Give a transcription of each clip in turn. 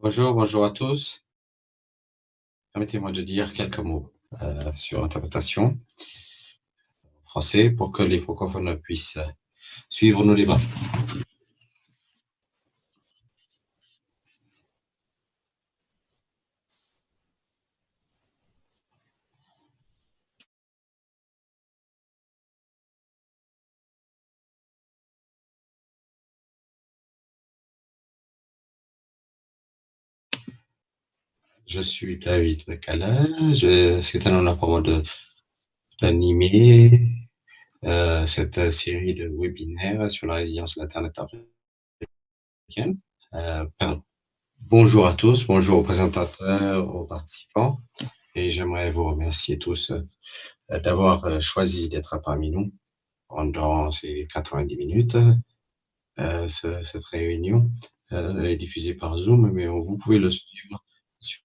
Bonjour, bonjour à tous. Permettez-moi de dire quelques mots sur l'interprétation français pour que les francophones puissent suivre nos débats. Je suis David McCallum. C'est un honneur pour moi d'animer cette série de webinaires sur la résilience de l'Internet africaine. Pardon. Bonjour à tous, bonjour aux présentateurs, aux participants, et j'aimerais vous remercier tous d'avoir choisi d'être parmi nous pendant ces 90 minutes. Cette réunion est diffusée par Zoom, mais vous pouvez le suivre sur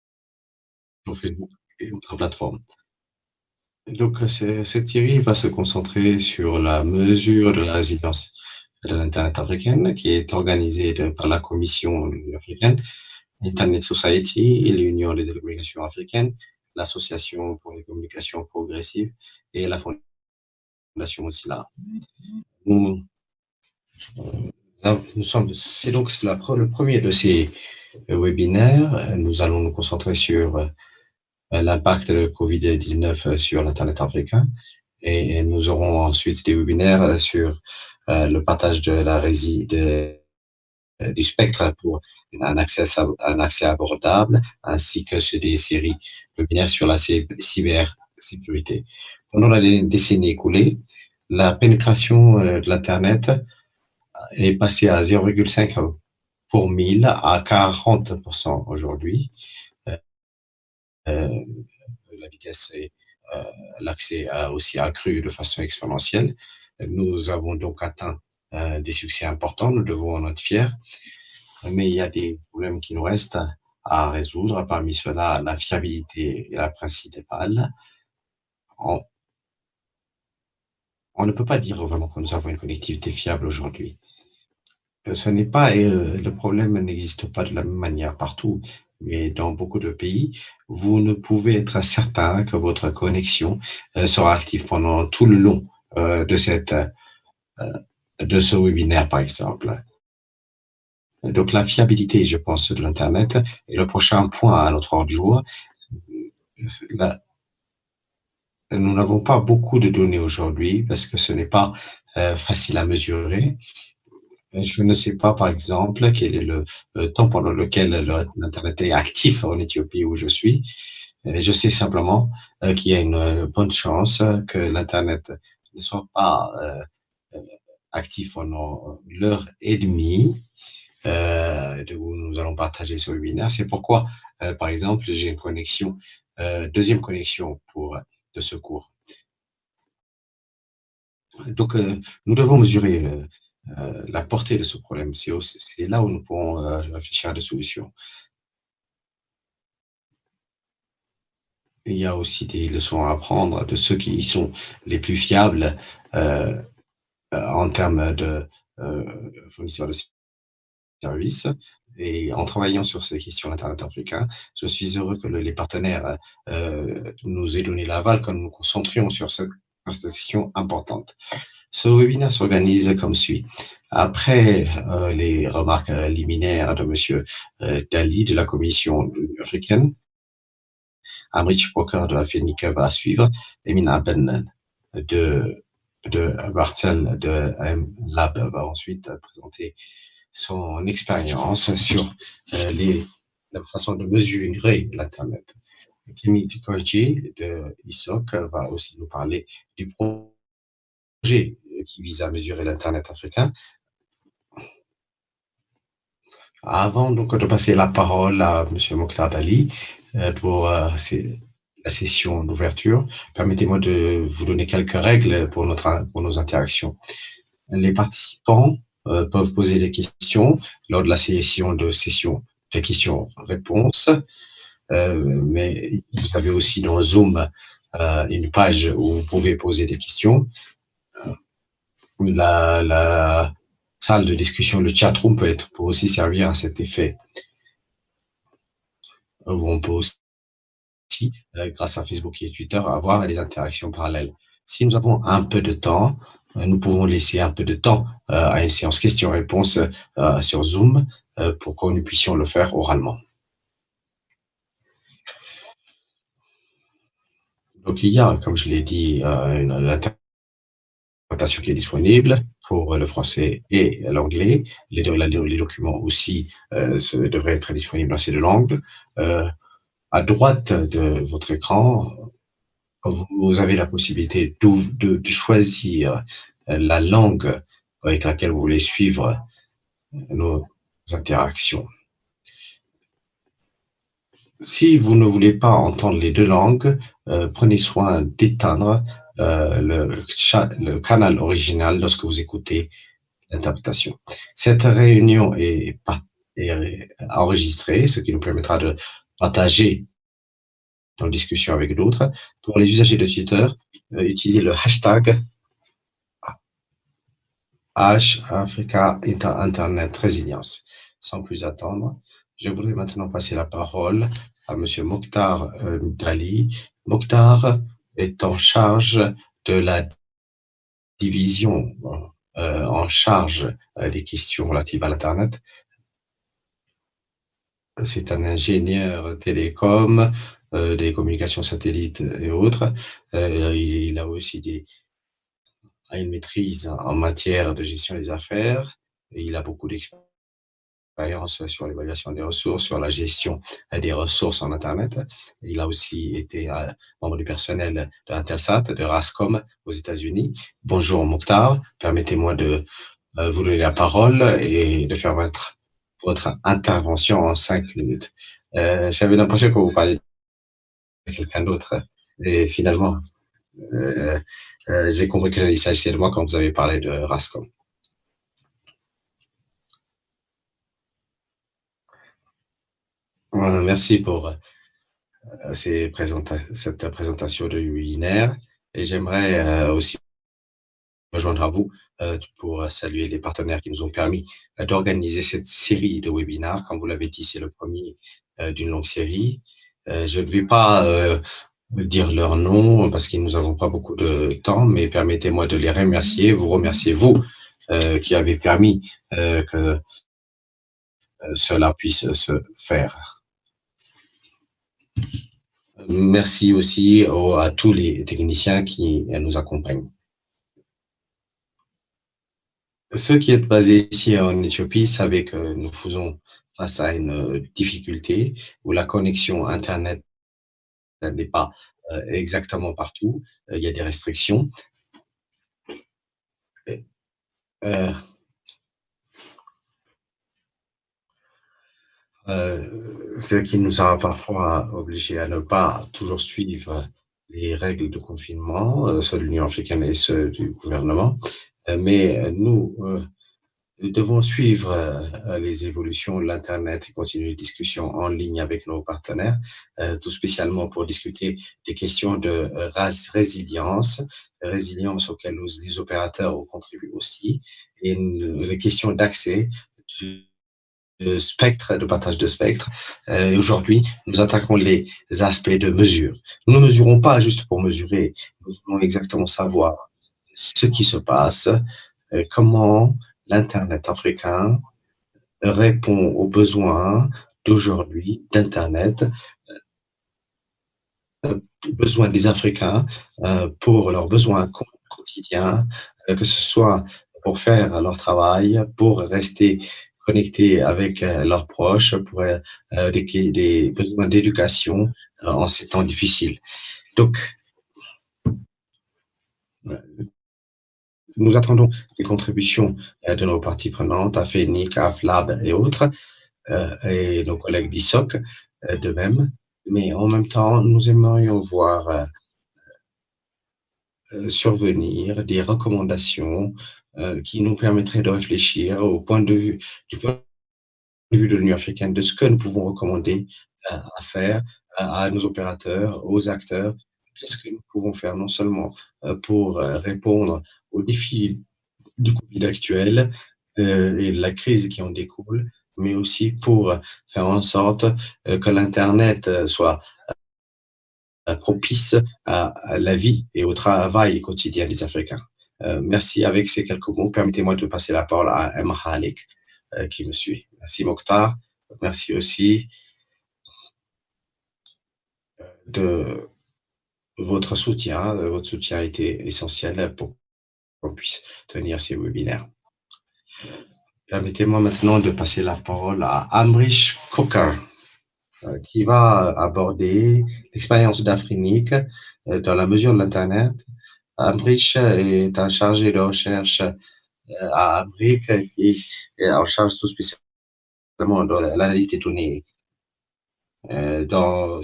Facebook et autres plateformes. Donc, cette série va se concentrer sur la mesure de la résilience de l'Internet africaine, qui est organisée par la Commission de l'Union africaine, Internet Society et l'Union des télécommunications africaines, l'Association pour les communications progressives et la Fondation Mozilla. Nous, c'est donc le premier de ces webinaires. Nous allons nous concentrer sur l'impact de Covid-19 sur l'Internet africain et nous aurons ensuite des webinaires sur le partage de du spectre pour un accès abordable ainsi que sur des séries webinaires sur la cybersécurité. Pendant la décennie écoulée, la pénétration de l'Internet est passée à 0,5 pour 1000 à 40% aujourd'hui. La vitesse et l'accès a aussi accru de façon exponentielle. Nous avons donc atteint des succès importants, nous devons en être fiers, mais il y a des problèmes qui nous restent à résoudre. Parmi ceux-là, la fiabilité est la principale. On, on ne peut pas dire vraiment que nous avons une connectivité fiable aujourd'hui. Ce n'est pas, le problème n'existe pas de la même manière partout, mais dans beaucoup de pays, vous ne pouvez être certain que votre connexion sera active pendant tout le long de de ce webinaire, par exemple. Donc, la fiabilité, je pense, de l'Internet est le prochain point à notre ordre du jour. Là, nous n'avons pas beaucoup de données aujourd'hui parce que ce n'est pas facile à mesurer. Je ne sais pas, par exemple, quel est le temps pendant lequel l'Internet est actif en Éthiopie où je suis. Je sais simplement qu'il y a une bonne chance que l'Internet ne soit pas actif pendant l'heure et demie où nous allons partager ce webinaire. C'est pourquoi, par exemple, j'ai une connexion, deuxième connexion de secours. Donc, nous devons mesurer la portée de ce problème. C'est là où nous pourrons réfléchir à des solutions. Il y a aussi des leçons à apprendre de ceux qui sont les plus fiables en termes de fournisseurs de services. Et en travaillant sur ces questions d'Internet africain, je suis heureux que les partenaires nous aient donné l'aval, que nous nous concentrions sur cette question importante. Ce webinaire s'organise comme suit. Après les remarques liminaires de M. Dali de la Commission de l'Union africaine, Amrich Poker de la FENIC va suivre, Emina Ben de Bartel de AM Lab va ensuite présenter son expérience sur la façon de mesurer l'Internet. Kimi Tukorji de ISOC va aussi nous parler du projet qui vise à mesurer l'Internet africain. Avant donc de passer la parole à M. Mokhtar Dali pour la session d'ouverture, permettez-moi de vous donner quelques règles pour nos interactions. Les participants peuvent poser des questions lors de la session de questions-réponses, mais vous avez aussi dans Zoom une page où vous pouvez poser des questions. La salle de discussion, le chat room peut aussi servir à cet effet. où on peut aussi, grâce à Facebook et Twitter, avoir des interactions parallèles. Si nous avons un peu de temps, nous pouvons laisser un peu de temps à une séance questions-réponses sur Zoom pour que nous puissions le faire oralement. Donc, il y a, comme je l'ai dit, une interprétation qui est disponible pour le français et l'anglais. Les documents aussi devraient être disponibles dans ces deux langues. À droite de votre écran, vous avez la possibilité de choisir la langue avec laquelle vous voulez suivre nos interactions. Si vous ne voulez pas entendre les deux langues, prenez soin d'éteindre le canal original lorsque vous écoutez l'interprétation. Cette réunion est enregistrée, ce qui nous permettra de partager nos discussions avec d'autres. Pour les usagers de Twitter, utilisez le hashtag Africa Internet Résilience. Sans plus attendre, je voudrais maintenant passer la parole à Monsieur Mokhtar Dali. Mokhtar est en charge de la division en charge des questions relatives à l'Internet. C'est un ingénieur télécom, des communications satellites et autres. Il a aussi une maîtrise en matière de gestion des affaires et il a beaucoup d'expérience sur l'évaluation des ressources, sur la gestion des ressources en Internet. Il a aussi été membre du personnel de Intelsat, de Rascom aux États-Unis. Bonjour Mokhtar, permettez-moi de vous donner la parole et de faire votre intervention en 5 minutes. J'avais l'impression que vous parliez de quelqu'un d'autre et finalement, j'ai compris qu'il s'agissait de moi quand vous avez parlé de Rascom. Merci pour cette présentation de webinaire et j'aimerais aussi rejoindre à vous pour saluer les partenaires qui nous ont permis d'organiser cette série de webinaires. Comme vous l'avez dit, c'est le premier d'une longue série. Je ne vais pas dire leur nom parce que nous n'avons pas beaucoup de temps, mais permettez-moi de les remercier. Vous remerciez vous qui avez permis que cela puisse se faire. Merci aussi à tous les techniciens qui nous accompagnent. Ceux qui êtes basés ici en Éthiopie savez que nous faisons face à une difficulté où la connexion Internet n'est pas exactement partout. Il y a des restrictions. Euh, ce qui nous a parfois obligés à ne pas toujours suivre les règles de confinement, ceux de l'Union africaine et ceux du gouvernement. Mais nous devons suivre les évolutions de l'Internet et continuer les discussions en ligne avec nos partenaires, tout spécialement pour discuter des questions de résilience auxquelles les opérateurs contribuent aussi, et les questions d'accès, de spectre, de partage de spectre. Aujourd'hui, nous attaquons les aspects de mesure. Nous ne mesurons pas juste pour mesurer, nous voulons exactement savoir ce qui se passe, comment l'Internet africain répond aux besoins d'aujourd'hui d'Internet, besoins des Africains pour leurs besoins quotidiens, que ce soit pour faire leur travail, pour rester connectés avec leurs proches, pour des besoins d'éducation en ces temps difficiles. Donc, nous attendons les contributions de nos parties prenantes, AFENIC, AFLAB et autres, et nos collègues d'ISOC de même. Mais en même temps, nous aimerions voir survenir des recommandations qui nous permettraient de réfléchir du point de vue de l'Union africaine, de ce que nous pouvons recommander à faire à nos opérateurs, aux acteurs. Qu'est-ce que nous pouvons faire non seulement pour répondre aux défis du Covid actuel et de la crise qui en découle, mais aussi pour faire en sorte que l'Internet soit propice à la vie et au travail quotidien des Africains. Merci. Avec ces quelques mots, permettez-moi de passer la parole à Emma Halik, qui me suit. Merci Mokhtar. Merci aussi de votre soutien. Votre soutien a été essentiel pour qu'on puisse tenir ces webinaires. Permettez-moi maintenant de passer la parole à Amrish Coker, qui va aborder l'expérience d'Afrinique dans la mesure de l'Internet. Amrish est un chargé de recherche à Amric qui est en charge tout spécialement dans l'analyse des données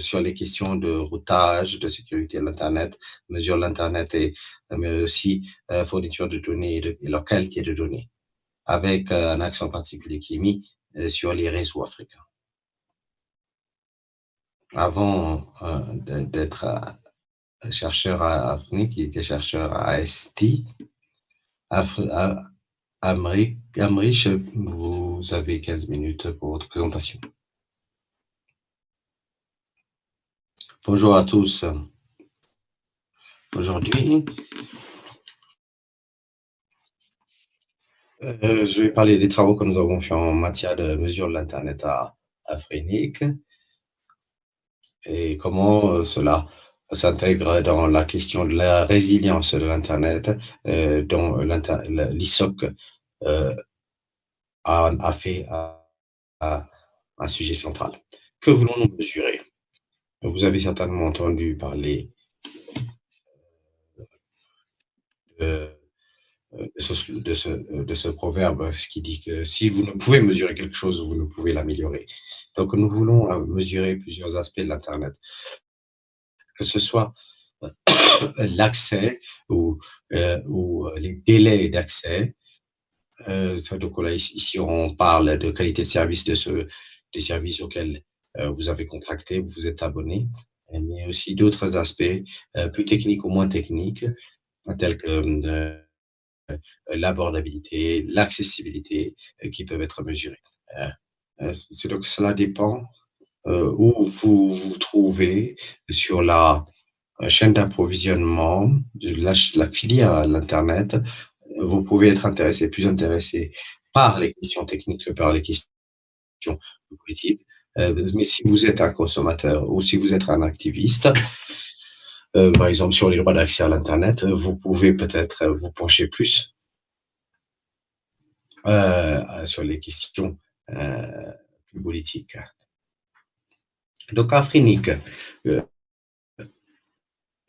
sur les questions de routage, de sécurité de l'Internet, mesure de l'Internet mais aussi fourniture de données et leur qualité de données, avec un accent particulier qui est mis sur les réseaux africains. Avant d'être chercheur à Afrique, il était chercheur à ST. Amrich, vous avez 15 minutes pour votre présentation. Bonjour à tous. Aujourd'hui, je vais parler des travaux que nous avons faits en matière de mesure de l'Internet à Afrique et comment cela s'intègre dans la question de la résilience de l'Internet, dont l'ISOC a fait un sujet central. Que voulons-nous mesurer? Vous avez certainement entendu parler de ce proverbe, ce qui dit que si vous ne pouvez mesurer quelque chose, vous ne pouvez l'améliorer. Donc, nous voulons mesurer plusieurs aspects de l'Internet, que ce soit l'accès ou les délais d'accès. Donc là, ici, on parle de qualité de service des services auxquels vous avez contracté, vous vous êtes abonné, mais aussi d'autres aspects plus techniques ou moins techniques, tels que l'abordabilité, l'accessibilité qui peuvent être mesurés. Donc cela dépend où vous vous trouvez sur la chaîne d'approvisionnement de la filière à l'Internet. Vous pouvez être plus intéressé par les questions techniques que par les questions politiques. Mais si vous êtes un consommateur ou si vous êtes un activiste, par exemple sur les droits d'accès à l'Internet, vous pouvez peut-être vous pencher plus sur les questions plus politiques. Donc, Afrinique,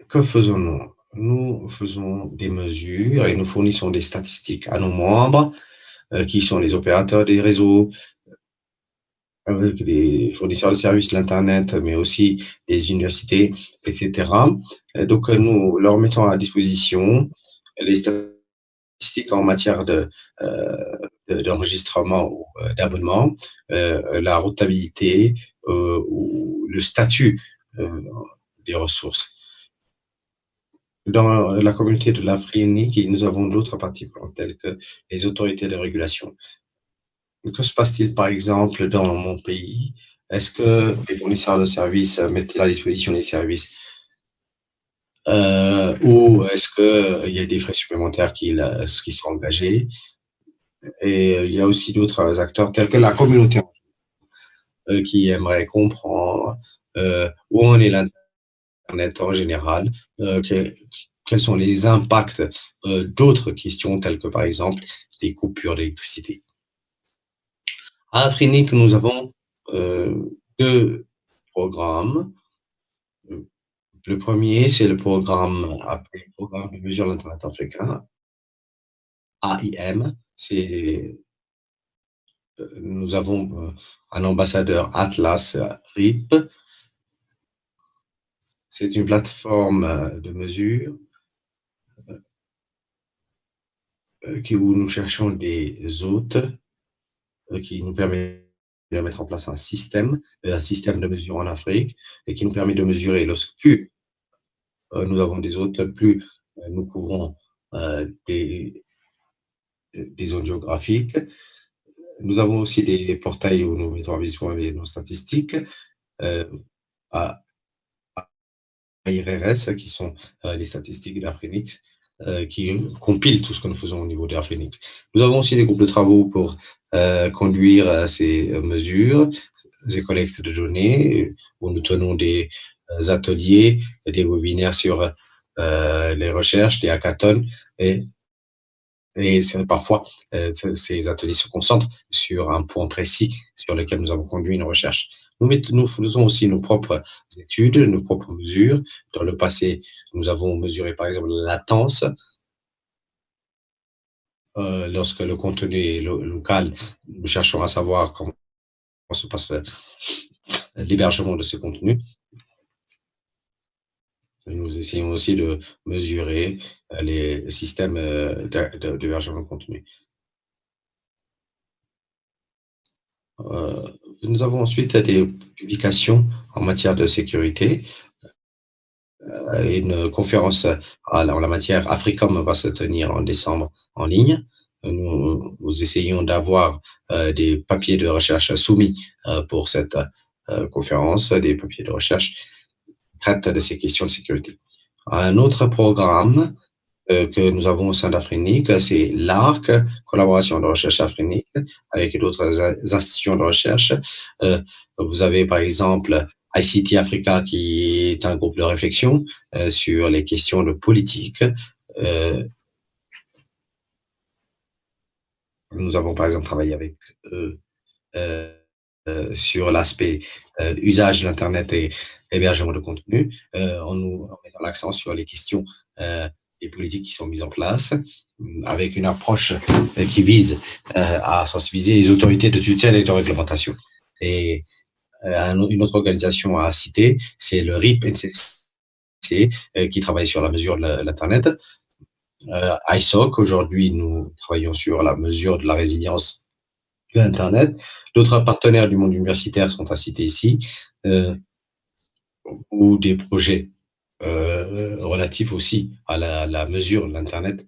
que faisons-nous? Nous faisons des mesures et nous fournissons des statistiques à nos membres, qui sont les opérateurs des réseaux, avec les fournisseurs de services de l'Internet, mais aussi des universités, etc. Donc, nous leur mettons à disposition les statistiques en matière d'enregistrement ou d'abonnement, la routabilité ou le statut des ressources. Dans la communauté de l'Afrique, nous avons d'autres parties prenantes, telles que les autorités de régulation. Que se passe-t-il, par exemple, dans mon pays? Est-ce que les fournisseurs de services mettent à disposition les services ou est-ce qu'il y a des frais supplémentaires qui sont engagés? Et il y a aussi d'autres acteurs tels que la communauté qui aimeraient comprendre où en est l'Internet en général, quels sont les impacts d'autres questions telles que, par exemple, des coupures d'électricité. À Afrinique, nous avons deux programmes. Le premier, c'est le programme appelé Programme de mesure de l'Internet africain, AIM. Nous avons un ambassadeur, Atlas RIP. C'est une plateforme de mesure où nous cherchons des hôtes qui nous permet de mettre en place un système de mesure en Afrique et qui nous permet de mesurer. Lorsque plus nous avons des hôtes, plus nous couvrons des zones géographiques. Nous avons aussi des portails où nous mettons en vision nos statistiques euh, à IRRS, qui sont les statistiques d'Afrinix, qui compilent tout ce que nous faisons au niveau d'Afrinix. Nous avons aussi des groupes de travaux pour conduire ces mesures, ces collectes de données, où nous tenons des ateliers, des webinaires sur les recherches, des hackathons, et et parfois, ces ateliers se concentrent sur un point précis sur lequel nous avons conduit une recherche. Nous faisons aussi nos propres études, nos propres mesures. Dans le passé, nous avons mesuré par exemple la latence lorsque le contenu est local. Nous cherchons à savoir comment se passe l'hébergement de ce contenu. Nous essayons aussi de mesurer les systèmes d'hébergement de contenu. Euh, Nous avons ensuite des publications en matière de sécurité. Une conférence en la matière Africom va se tenir en décembre en ligne. Nous essayons d'avoir des papiers de recherche soumis pour cette conférence, des papiers de recherche qui traitent de ces questions de sécurité. Un autre programme que nous avons au sein d'Afrinic, c'est l'ARC, collaboration de recherche Afrinic, avec d'autres institutions de recherche. Vous avez par exemple ICT Africa, qui est un groupe de réflexion sur les questions de politique. Euh, Nous avons par exemple travaillé avec eux sur l'aspect usage de l'Internet et hébergement de contenu, en mettant l'accent sur les questions des politiques qui sont mises en place, avec une approche qui vise à sensibiliser les autorités de tutelle et de réglementation. Et une autre organisation à citer, c'est le RIP-NCC, qui travaille sur la mesure de l'Internet. ISOC, aujourd'hui, nous travaillons sur la mesure de la résilience de l'Internet. D'autres partenaires du monde universitaire sont à citer ici, ou des projets relatifs aussi à la mesure de l'Internet.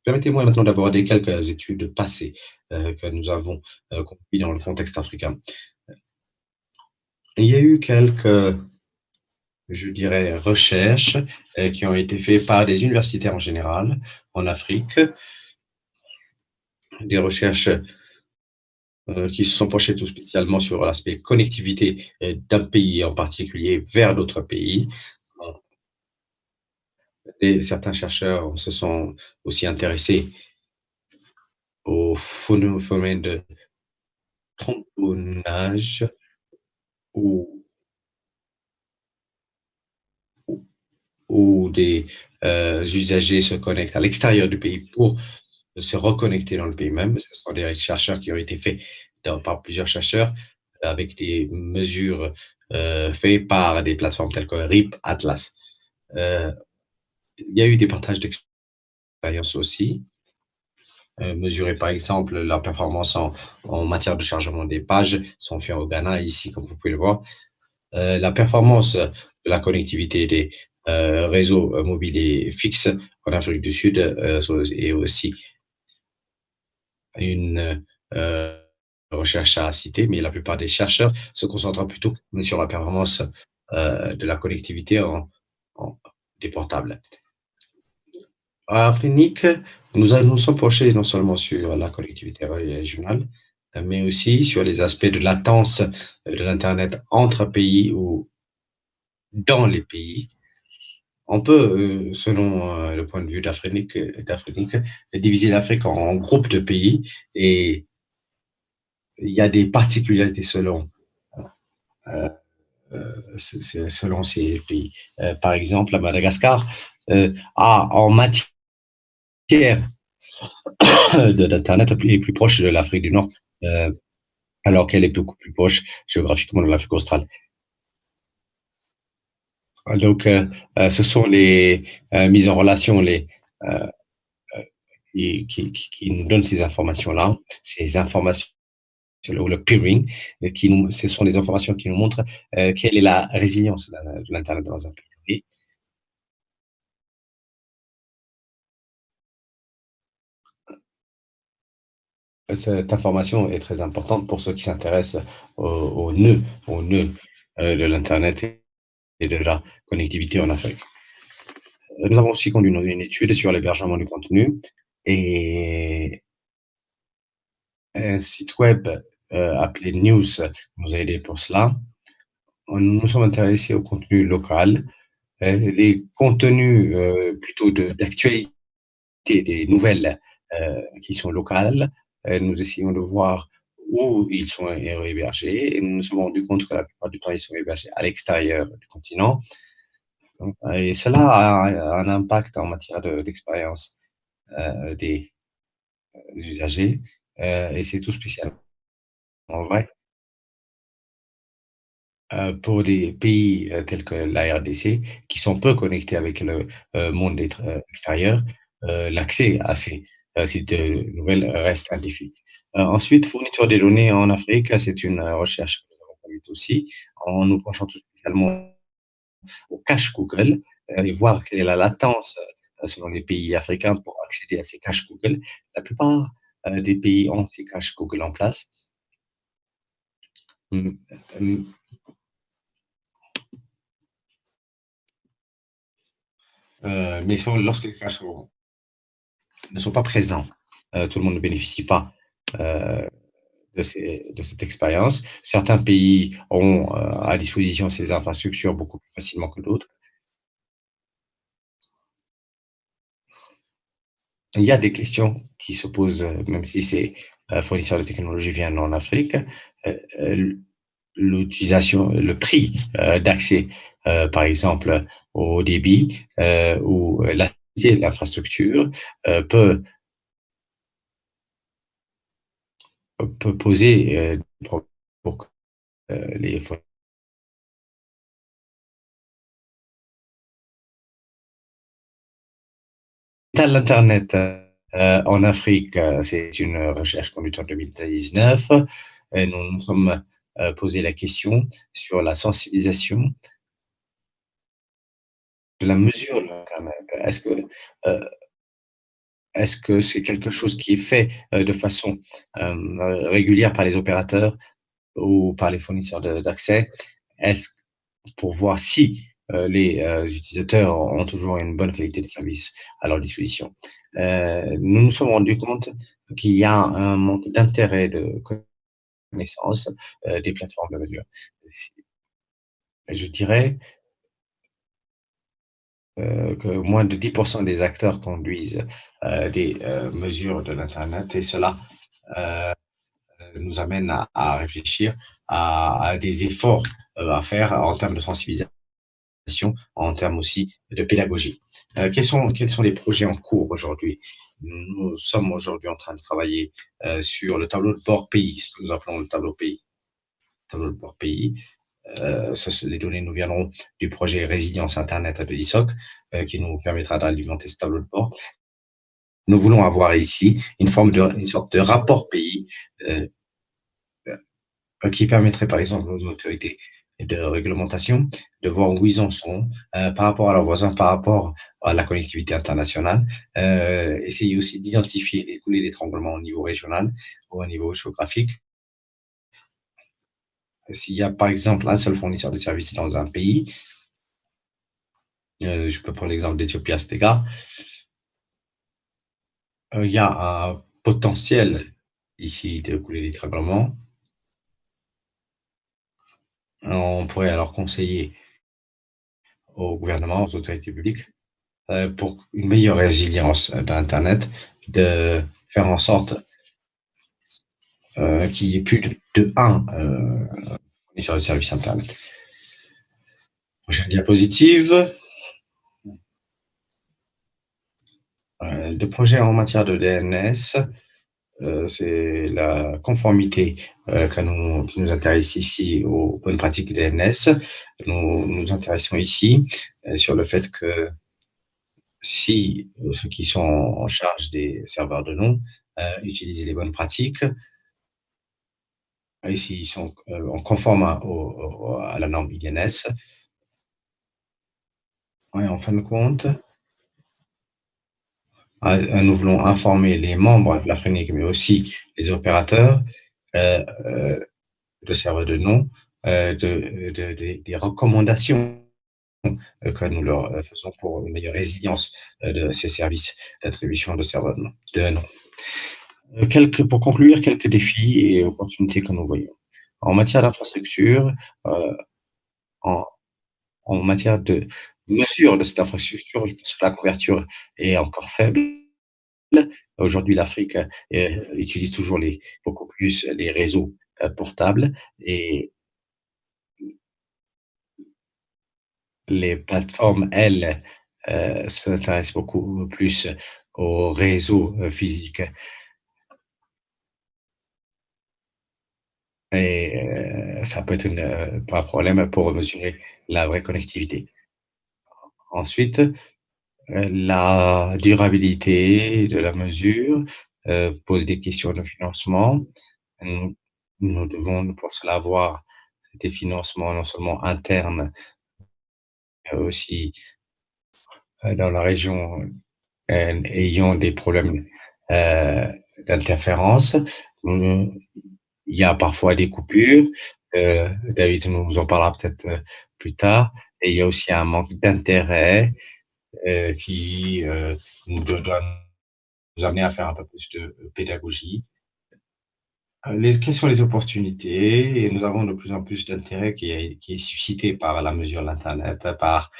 Permettez-moi maintenant d'aborder quelques études passées que nous avons conduites dans le contexte africain. Il y a eu quelques, je dirais, recherches qui ont été faites par des universitaires en général en Afrique, des recherches qui se sont penchés tout spécialement sur l'aspect connectivité d'un pays en particulier vers d'autres pays. Et certains chercheurs se sont aussi intéressés au phénomène de tamponnage où, où des usagers se connectent à l'extérieur du pays pour se reconnecter dans le pays même. Ce sont des chercheurs qui ont été faits par plusieurs chercheurs avec des mesures faites par des plateformes telles que RIP, Atlas. Il y a eu des partages d'expériences aussi. Mesurer par exemple la performance en matière de chargement des pages sont faits au Ghana, ici, comme vous pouvez le voir. La performance de la connectivité des réseaux mobiles et fixes en Afrique du Sud est aussi une recherche à citer, mais la plupart des chercheurs se concentrent plutôt sur la performance de la connectivité en des portables. À Afrinic, nous sommes penchés non seulement sur la connectivité régionale, mais aussi sur les aspects de latence de l'Internet entre pays ou dans les pays. On peut, selon le point de vue d'Afrique, diviser l'Afrique en groupes de pays et il y a des particularités euh, selon ces pays. Par exemple, Madagascar a en matière de l'Internet est plus proche de l'Afrique du Nord, euh, alors qu'elle est beaucoup plus proche géographiquement de l'Afrique australe. Donc, ce sont les mises en relation euh, qui nous donnent ces informations-là, ces informations ou le peering, ce sont des informations qui nous montrent quelle est la résilience de l'Internet dans un pays. Cette information est très importante pour ceux qui s'intéressent au nœud de l'internet et de la connectivité en Afrique. Nous avons aussi conduit une étude sur l'hébergement du contenu et un site web, appelé News nous a aidés pour cela. Nous nous sommes intéressés au contenu local, les contenus, plutôt d'actualité, des nouvelles, qui sont locales. Nous essayons de voir où ils sont hébergés et nous nous sommes rendus compte que la plupart du temps, ils sont hébergés à l'extérieur du continent. Donc, et cela a un impact en matière d'expérience, des usagers, et c'est tout spécialement vrai, pour des pays, tels que la RDC, qui sont peu connectés avec le, monde extérieur, l'accès à ces, sites, nouvelles reste indiffus. Ensuite, fourniture des données en Afrique, c'est une, recherche que nous avons conduite aussi, en nous penchant tout spécialement au cache Google, et voir quelle est la latence, selon les pays africains pour accéder à ces caches Google. La plupart, des pays ont ces caches Google en place. Mmh, mmh, mais lorsque les caches ne sont pas présents, tout le monde ne bénéficie pas, heu, de cette expérience. Certains pays ont, à disposition ces infrastructures beaucoup plus facilement que d'autres. Il y a des questions qui se posent, même si ces, fournisseurs de technologie viennent en Afrique. L'utilisation, le prix, d'accès, par exemple, au débit, ou la qualité de l'infrastructure, peut poser, des problèmes pour, les à l'internet, en Afrique, c'est une recherche conduite en 2019 et nous nous sommes, posé la question sur la sensibilisation de la mesure de l'internet. Heu, est-ce que c'est quelque chose qui est fait, de façon, régulière par les opérateurs ou par les fournisseurs d'accès? Est-ce pour voir si, les, utilisateurs ont toujours une bonne qualité de service à leur disposition. Nous nous sommes rendus compte qu'il y a un manque d'intérêt, de connaissance, des plateformes de mesure. Si je dirais, que moins de 10 des acteurs conduisent, des, mesures de l'internet et cela, nous amène à réfléchir à des efforts, à faire en termes de sensibilisation, en termes aussi de pédagogie. Quels sont les projets en cours aujourd'hui? Nous sommes aujourd'hui en train de travailler, sur le tableau de bord pays, ce que nous appelons le tableau pays. Tableau de bord pays, les données nous viendront du projet Résilience Internet de l'ISOC, qui nous permettra d'alimenter ce tableau de bord. Nous voulons avoir ici une sorte de rapport pays, euh, qui permettrait par exemple aux autorités de réglementation de voir où ils en sont, par rapport à leurs voisins, par rapport à la connectivité internationale. Essayer aussi d'identifier les coulées d'étranglement au niveau régional ou au niveau géographique. S'il y a par exemple un seul fournisseur de services dans un pays, je peux prendre l'exemple d'Ethiopie Astega, il y a un potentiel ici de coulée d'étranglement. On pourrait alors conseiller au gouvernement, aux autorités publiques, pour une meilleure résilience d'internet, de faire en sorte, qu'il y ait plus de un, fournisseur de services internet. Prochaine diapositive. De projets en matière de DNS, c'est la conformité, qui nous intéresse ici aux bonnes pratiques DNS. Nous nous intéressons ici, sur le fait que si, ceux qui sont en charge des serveurs de nom, utilisent les bonnes pratiques et s'ils sont, en conforme à la norme INS, ouais, en fin de compte, nous voulons informer les membres de la FRENIC, mais aussi les opérateurs de serveurs de nom des recommandations que nous leur faisons pour une meilleure résilience de ces services d'attribution de serveurs de nom. Pour conclure, quelques défis et opportunités que nous voyons. En matière d'infrastructure, en, en matière de mesure de cette infrastructure, je pense que la couverture est encore faible. Aujourd'hui, l'Afrique utilise toujours beaucoup plus les réseaux portables et les plateformes, elles, s'intéressent beaucoup plus aux réseaux physiques. Et ça peut être pas un problème pour mesurer la vraie connectivité. Ensuite, la durabilité de la mesure pose des questions de financement. Nous, nous devons pour cela avoir des financements non seulement internes, mais aussi dans la région ayant des problèmes d'interférence. Il y a parfois des coupures. David nous en parlera peut-être plus tard. Et il y a aussi un manque d'intérêt qui doit nous amener à faire un peu plus de pédagogie. Quelles sont les opportunités? Et nous avons de plus en plus d'intérêt qui est suscité par la mesure de l'Internet, par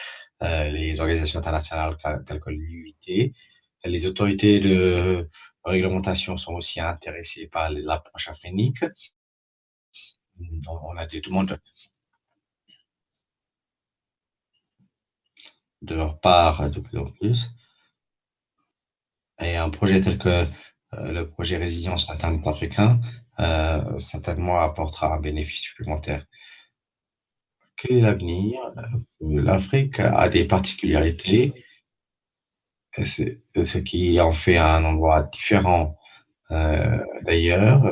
les organisations internationales telles que l'UIT. Les autorités de réglementation sont aussi intéressées par l'approche afrinique. On a des demandes de leur part de plus en plus. Et un projet tel que le projet Résilience Internet africain, certainement apportera un bénéfice supplémentaire. Quel est l'avenir? L'Afrique a des particularités, ce qui en fait un endroit différent d'ailleurs.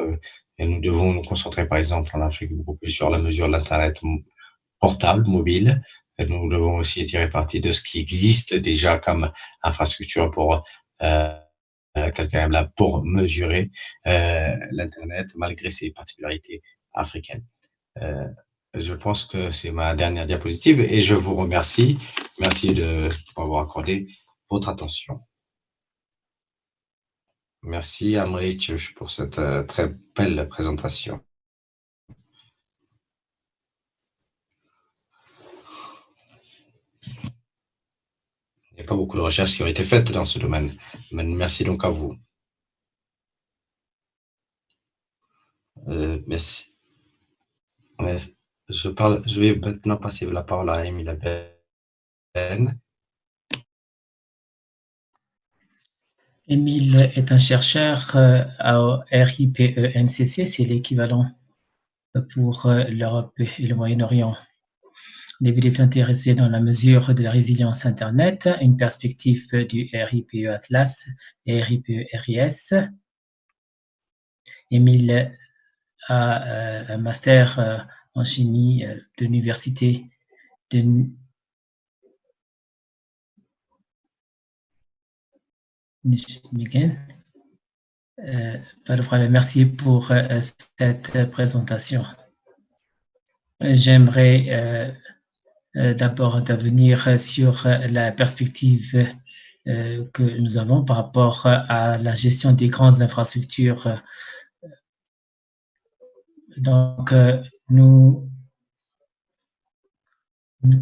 Et nous devons nous concentrer, par exemple, en Afrique, beaucoup plus sur la mesure de l'Internet portable, mobile. Et nous devons aussi tirer parti de ce qui existe déjà comme infrastructure pour pour mesurer l'Internet malgré ses particularités africaines. Je pense que c'est ma dernière diapositive et je vous remercie. Merci de m'avoir accordé votre attention. Merci Amrich pour cette très belle présentation. Il n'y a pas beaucoup de recherches qui ont été faites dans ce domaine. Merci donc à vous. Merci. Je vais maintenant passer la parole à Émile Ben. Émile est un chercheur à RIPE-NCC, c'est l'équivalent pour l'Europe et le Moyen-Orient. David est intéressé dans la mesure de la résilience Internet, une perspective du RIPE Atlas et RIPE RIS. Émile a un master en chimie de l'université de Michigan. Merci pour cette présentation. J'aimerais d'abord intervenir sur la perspective que nous avons par rapport à la gestion des grandes infrastructures. Donc, nous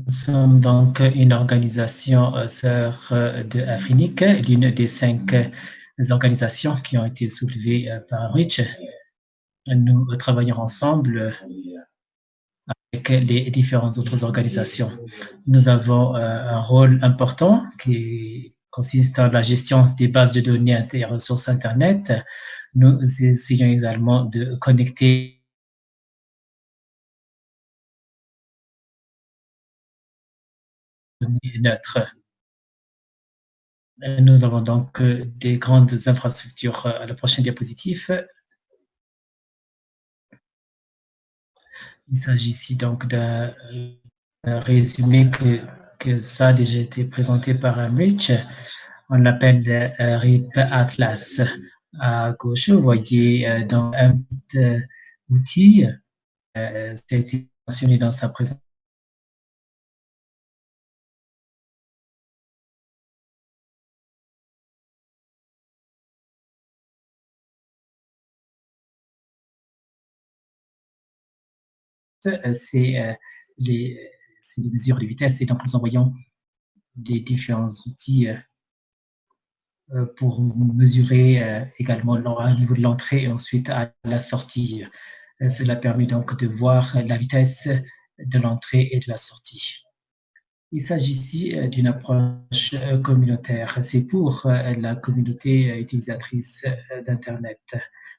sommes donc une organisation sœur de Afrinic, l'une des 5 organisations qui ont été soulevées par Rich. Nous travaillons ensemble avec les différentes autres organisations. Nous avons un rôle important qui consiste en la gestion des bases de données et ressources Internet. Nous essayons également de connecter neutres. Nous avons donc des grandes infrastructures à la prochaine diapositive. Il s'agit ici donc d'un résumé que ça a déjà été présenté par Rich. On l'appelle RIP Atlas. À gauche, vous voyez dans un petit outil, ça a été mentionné dans sa présentation. C'est les mesures de vitesse, et donc nous envoyons des différents outils pour mesurer également le niveau de l'entrée et ensuite à la sortie. Cela permet donc de voir la vitesse de l'entrée et de la sortie. Il s'agit ici d'une approche communautaire. C'est pour la communauté utilisatrice d'Internet.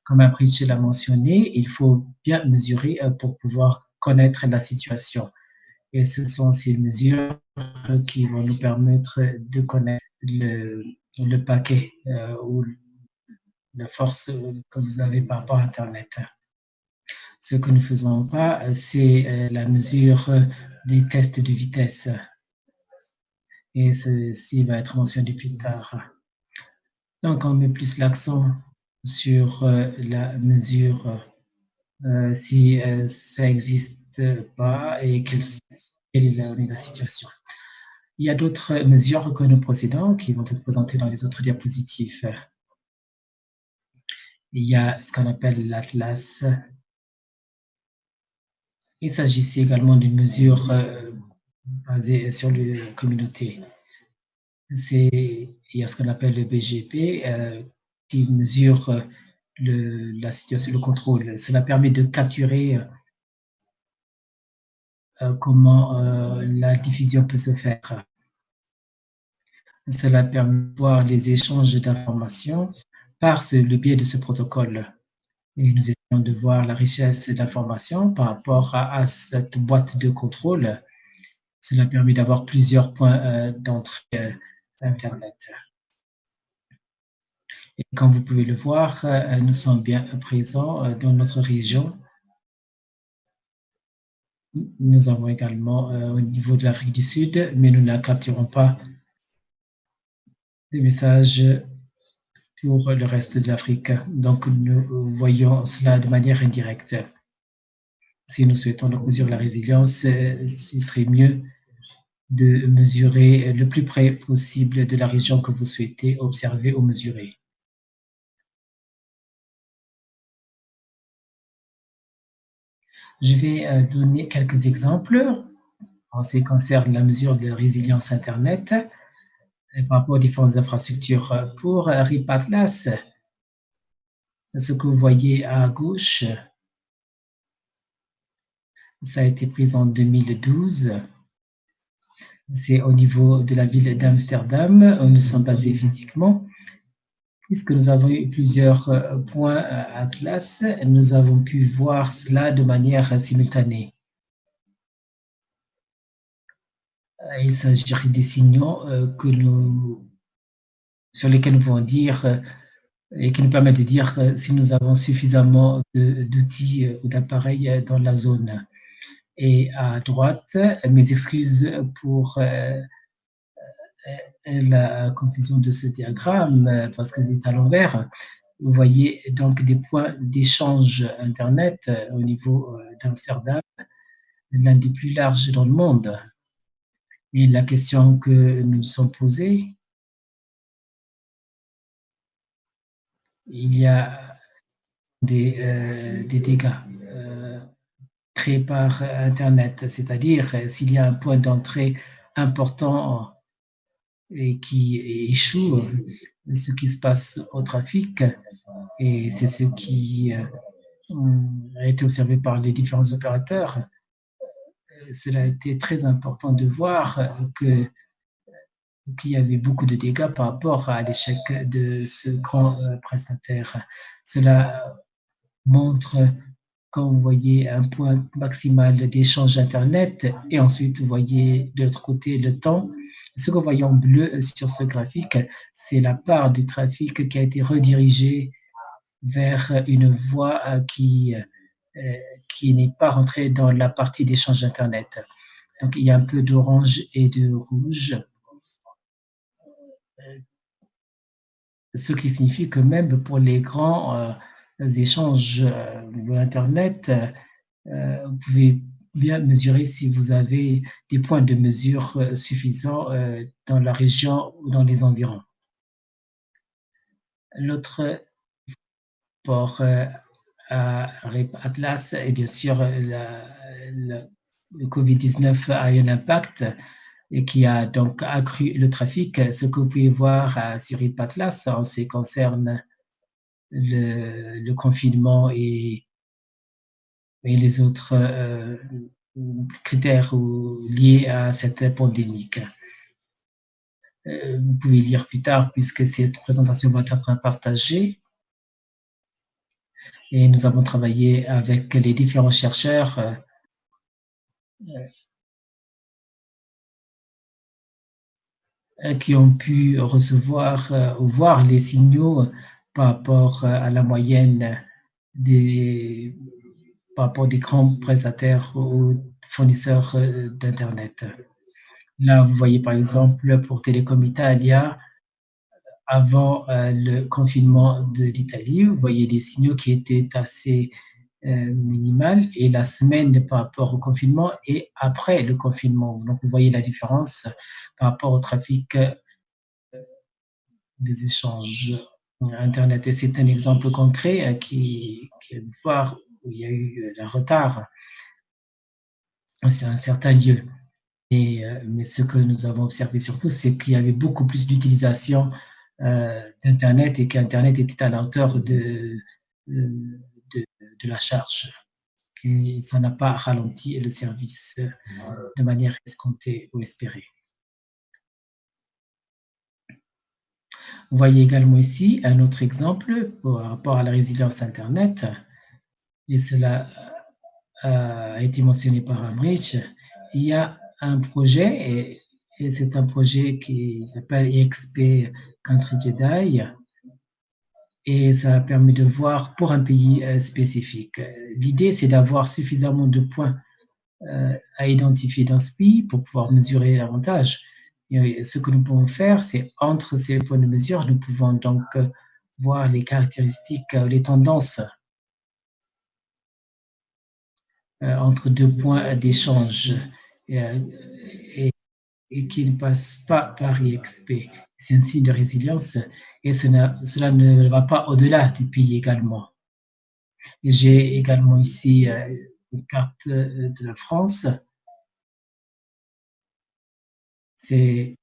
Comme Abridge l'a mentionné, il faut bien mesurer pour pouvoir connaître la situation. Et ce sont ces mesures qui vont nous permettre de connaître le paquet ou la force que vous avez par rapport à Internet. Ce que nous ne faisons pas, c'est la mesure des tests de vitesse. Et ceci va être mentionné plus tard. Donc, on met plus l'accent sur la mesure si ça n'existe pas et quelle est la situation. Il y a d'autres mesures que nous procédons qui vont être présentées dans les autres diapositives. Il y a ce qu'on appelle l'Atlas. Il s'agissait également d'une mesure basée sur la communauté. Il y a ce qu'on appelle le BGP qui mesure la situation, le contrôle. Cela permet de capturer comment la diffusion peut se faire. Cela permet de voir les échanges d'informations par le biais de ce protocole. Et nous essayons de voir la richesse d'informations par rapport à cette boîte de contrôle. Cela permet d'avoir plusieurs points d'entrée Internet. Et comme vous pouvez le voir, nous sommes bien présents dans notre région. Nous avons également au niveau de l'Afrique du Sud, mais nous ne capturons pas des messages pour le reste de l'Afrique. Donc, nous voyons cela de manière indirecte. Si nous souhaitons donc mesurer la résilience, ce serait mieux de mesurer le plus près possible de la région que vous souhaitez observer ou mesurer. Je vais donner quelques exemples en ce qui concerne la mesure de la résilience Internet par rapport aux différentes infrastructures. Pour RIP Atlas, ce que vous voyez à gauche, ça a été pris en 2012. C'est au niveau de la ville d'Amsterdam, où nous sommes basés physiquement. Puisque nous avons eu plusieurs points Atlas, nous avons pu voir cela de manière simultanée. Il s'agirait des signaux sur lesquels nous pouvons dire et qui nous permettent de dire si nous avons suffisamment d'outils ou d'appareils dans la zone. Et à droite, mes excuses pour la confusion de ce diagramme parce que c'est à l'envers. Vous voyez donc des points d'échange Internet au niveau d'Amsterdam, l'un des plus larges dans le monde. Et la question que nous sommes posées, il y a des dégâts créés par Internet, c'est-à-dire s'il y a un point d'entrée important et qui échoue, ce qui se passe au trafic, et c'est ce qui a été observé par les différents opérateurs. Cela a été très important de voir qu'il y avait beaucoup de dégâts par rapport à l'échec de ce grand prestataire. Cela montre, quand vous voyez un point maximal d'échange Internet, et ensuite vous voyez de l'autre côté le temps, ce que vous voyez en bleu sur ce graphique, c'est la part du trafic qui a été redirigée vers une voie qui n'est pas rentrée dans la partie d'échange Internet. Donc, il y a un peu d'orange et de rouge. ce qui signifie que même pour les grands échanges au niveau Internet, vous pouvez bien mesurer si vous avez des points de mesure suffisants dans la région ou dans les environs. L'autre port à RIP Atlas et bien sûr le Covid-19 a eu un impact et qui a donc accru le trafic. Ce que vous pouvez voir sur RIP Atlas en ce qui concerne le confinement et les autres critères liés à cette pandémie. Vous pouvez lire plus tard puisque cette présentation va être partagée. Et nous avons travaillé avec les différents chercheurs qui ont pu recevoir ou voir les signaux par rapport à la moyenne par rapport des grands prestataires ou fournisseurs d'Internet. Là, vous voyez par exemple pour Telecom Italia, avant le confinement de l'Italie, vous voyez des signaux qui étaient assez minimales et la semaine par rapport au confinement et après le confinement. Donc, vous voyez la différence par rapport au trafic des échanges Internet. Et c'est un exemple concret qui voir où il y a eu un retard sur un certain lieu. Mais ce que nous avons observé surtout, c'est qu'il y avait beaucoup plus d'utilisation d'Internet et qu'Internet était à la hauteur de la charge. Et ça n'a pas ralenti le service de manière escomptée ou espérée. Vous voyez également ici un autre exemple par rapport à la résilience Internet, et cela a été mentionné par Amrich. Il y a un projet, et c'est un projet qui s'appelle EXP Country Jedi, et ça permet de voir pour un pays spécifique. L'idée, c'est d'avoir suffisamment de points à identifier dans ce pays pour pouvoir mesurer l'avantage. Et ce que nous pouvons faire, c'est entre ces points de mesure, nous pouvons donc voir les caractéristiques, les tendances entre deux points d'échange et qui ne passent pas par IXP. C'est un signe de résilience et cela ne va pas au-delà du pays également. J'ai également ici une carte de la France. C'est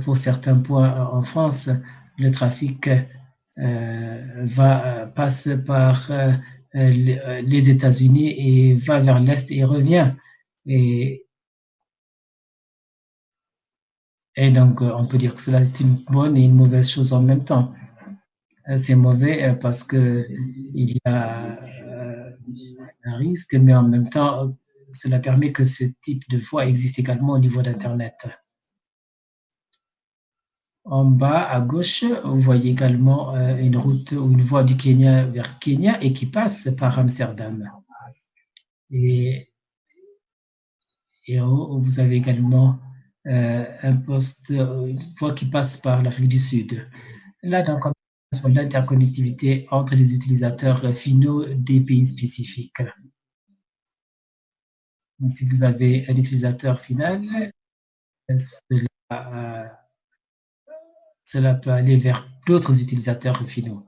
pour certains points en France, le trafic passe par les États-Unis et va vers l'Est et revient. Et donc, on peut dire que cela est une bonne et une mauvaise chose en même temps. C'est mauvais parce qu'il y a un risque, mais en même temps, cela permet que ce type de voie existe également au niveau d'Internet. En bas à gauche, vous voyez également une route ou une voie du Kenya vers Kenya et qui passe par Amsterdam. Et en haut, vous avez également un poste, une voie qui passe par l'Afrique du Sud. Là, donc, on a sur l'interconnectivité entre les utilisateurs finaux des pays spécifiques. Donc, si vous avez un utilisateur final, cela peut aller vers d'autres utilisateurs finaux.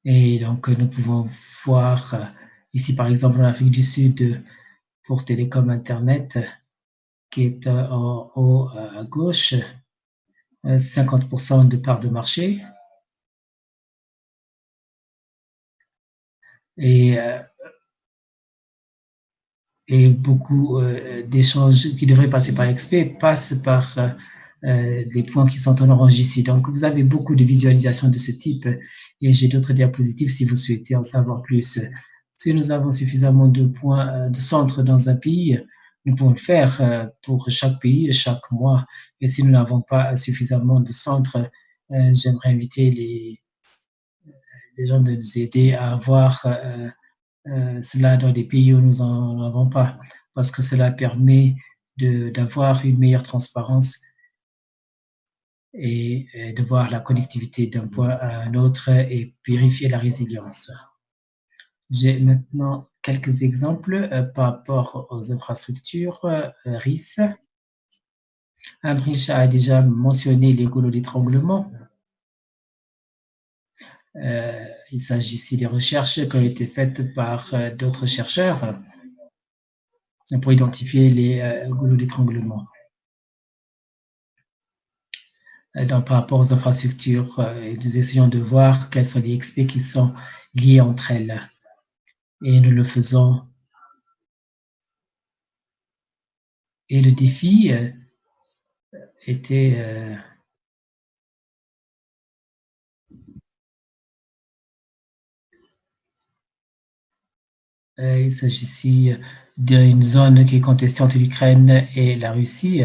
Et donc, nous pouvons voir ici, par exemple, en Afrique du Sud, pour Télécom Internet, qui est en haut à gauche, 50% de part de marché. Et beaucoup d'échanges qui devraient passer par XP passent par les points qui sont en orange ici. Donc, vous avez beaucoup de visualisations de ce type et j'ai d'autres diapositives si vous souhaitez en savoir plus. Si nous avons suffisamment de points de centre dans un pays, nous pouvons le faire pour chaque pays, chaque mois. Et si nous n'avons pas suffisamment de centres, j'aimerais inviter les gens de nous aider à avoir cela dans les pays où nous n'en avons pas, parce que cela permet d'avoir une meilleure transparence et de voir la connectivité d'un point à un autre et vérifier la résilience. J'ai maintenant quelques exemples par rapport aux infrastructures RIS. Amrish a déjà mentionné les goulots d'étranglement. Il s'agit ici des recherches qui ont été faites par d'autres chercheurs pour identifier les goulots d'étranglement. Donc, par rapport aux infrastructures, nous essayons de voir quels sont les aspects qui sont liés entre elles. Et nous le faisons. Et le défi était il s'agit ici d'une zone qui est contestée entre l'Ukraine et la Russie.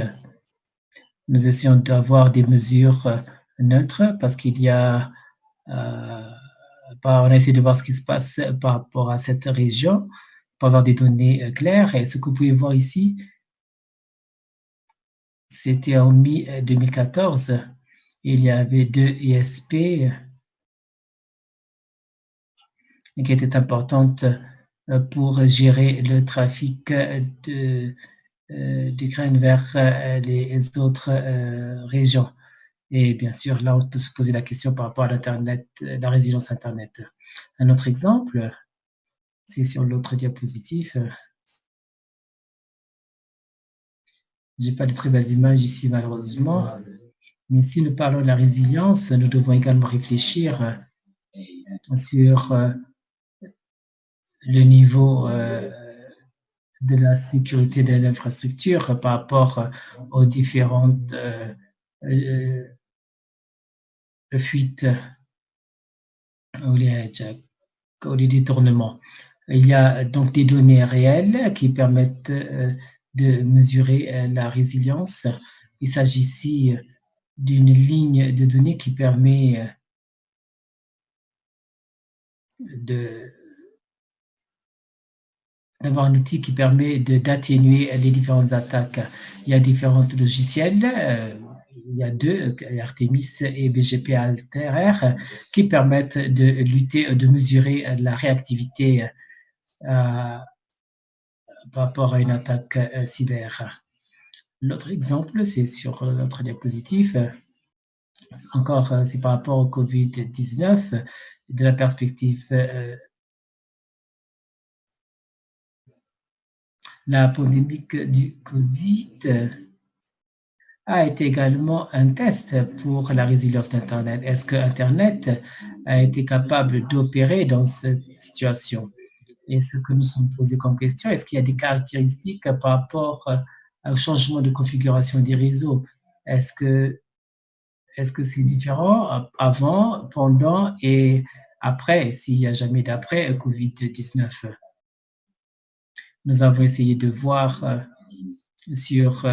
Nous essayons d'avoir des mesures neutres parce qu'il y a, on a essayé de voir ce qui se passe par rapport à cette région pour avoir des données claires. Et ce que vous pouvez voir ici, c'était en mi-2014. Il y avait 2 ISP qui étaient importantes pour gérer le trafic d'Ukraine vers les autres régions. Et bien sûr, là, on peut se poser la question par rapport à l'Internet, la résilience Internet. Un autre exemple, c'est sur l'autre diapositive. Je n'ai pas de très belles images ici, malheureusement. Mais si nous parlons de la résilience, nous devons également réfléchir sur le niveau de la sécurité de l'infrastructure par rapport aux différentes fuites ou les détournements. Il y a donc des données réelles qui permettent de mesurer la résilience. Il s'agit ici d'une ligne de données qui permet d'avoir un outil qui permet d'atténuer les différentes attaques. Il y a différents logiciels, il y a deux, Artemis et BGP Alter, qui permettent de lutter, de mesurer la réactivité par rapport à une attaque cyber. L'autre exemple, c'est sur notre diapositive. Encore, c'est par rapport au Covid-19, de la perspective la pandémie du Covid a été également un test pour la résilience d'Internet. Est-ce que Internet a été capable d'opérer dans cette situation? Et ce que nous sommes posés comme question, est-ce qu'il y a des caractéristiques par rapport au changement de configuration des réseaux? Est-ce que c'est différent avant, pendant et après, s'il n'y a jamais d'après Covid-19? Nous avons essayé de voir sur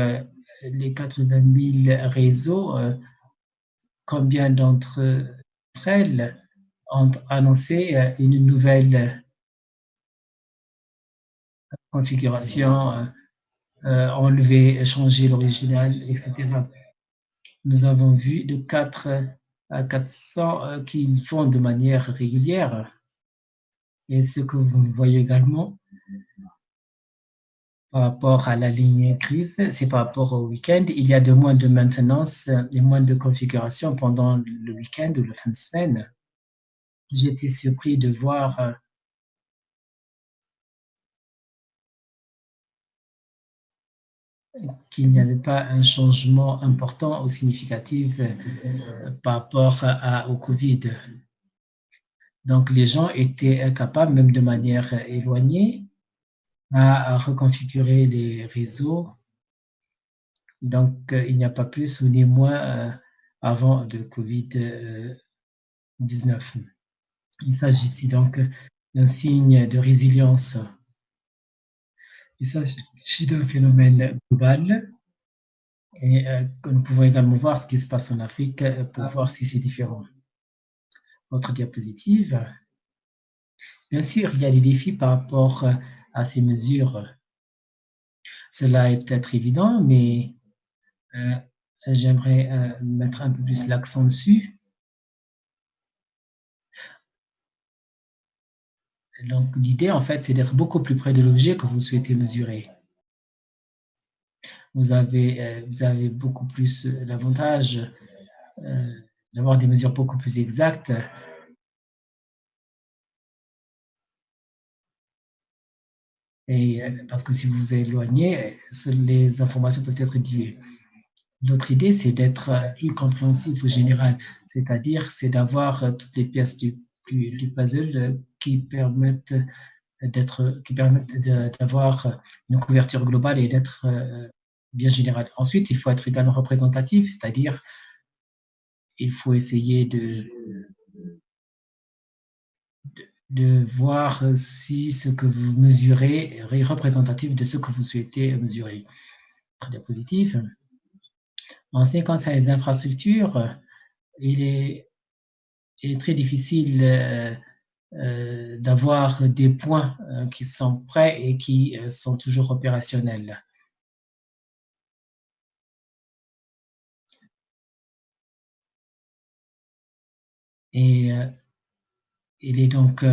les 80 000 réseaux, combien d'entre elles ont annoncé une nouvelle configuration, enlever, changer l'original, etc. Nous avons vu de 4 à 400 qui le font de manière régulière. Et ce que vous voyez également, par rapport à la ligne grise, c'est par rapport au week-end. Il y a de moins de maintenance et moins de configuration pendant le week-end ou la fin de semaine. J'ai été surpris de voir qu'il n'y avait pas un changement important ou significatif par rapport au Covid. Donc, les gens étaient capables, même de manière éloignée, à reconfigurer les réseaux. Donc, il n'y a pas plus ou ni moins avant de Covid-19. Il s'agit ici donc d'un signe de résilience. Il s'agit d'un phénomène global et nous pouvons également voir ce qui se passe en Afrique pour voir si c'est différent. Autre diapositive. Bien sûr, il y a des défis par rapport à ces mesures. Cela est peut-être évident, mais j'aimerais mettre un peu plus l'accent dessus. Donc, l'idée, en fait, c'est d'être beaucoup plus près de l'objet que vous souhaitez mesurer. Vous avez beaucoup plus l'avantage d'avoir des mesures beaucoup plus exactes. Et parce que si vous vous éloignez, les informations peuvent être diluées. L'autre idée, c'est d'être plus compréhensif au général, c'est-à-dire c'est d'avoir toutes les pièces du puzzle qui permettent d'avoir une couverture globale et d'être bien général. Ensuite, il faut être également représentatif, c'est-à-dire il faut essayer de voir si ce que vous mesurez est représentatif de ce que vous souhaitez mesurer. Très positif. En ce qui concerne les infrastructures, il est très difficile d'avoir des points qui sont prêts et qui sont toujours opérationnels. Et il est donc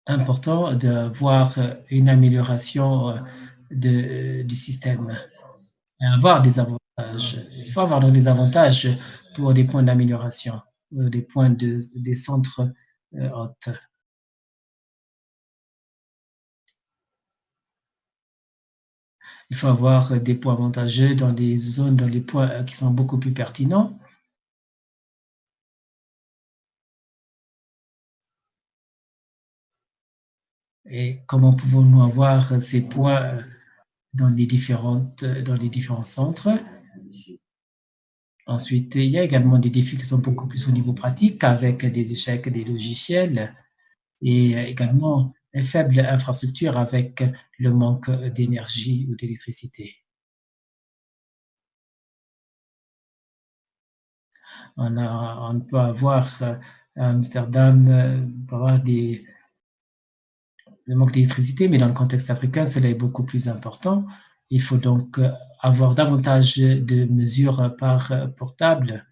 important d'avoir une amélioration du système et avoir des avantages. Il faut avoir des avantages pour des points d'amélioration, des points des centres hautes. Il faut avoir des points avantageux dans des zones, dans les points qui sont beaucoup plus pertinents. Et comment pouvons-nous avoir ces points dans les différents centres? Ensuite, il y a également des défis qui sont beaucoup plus au niveau pratique avec des échecs des logiciels et également une faible infrastructure avec le manque d'énergie ou d'électricité. On peut avoir à Amsterdam, avoir le manque d'électricité, mais dans le contexte africain, cela est beaucoup plus important. Il faut donc avoir davantage de mesures par portable.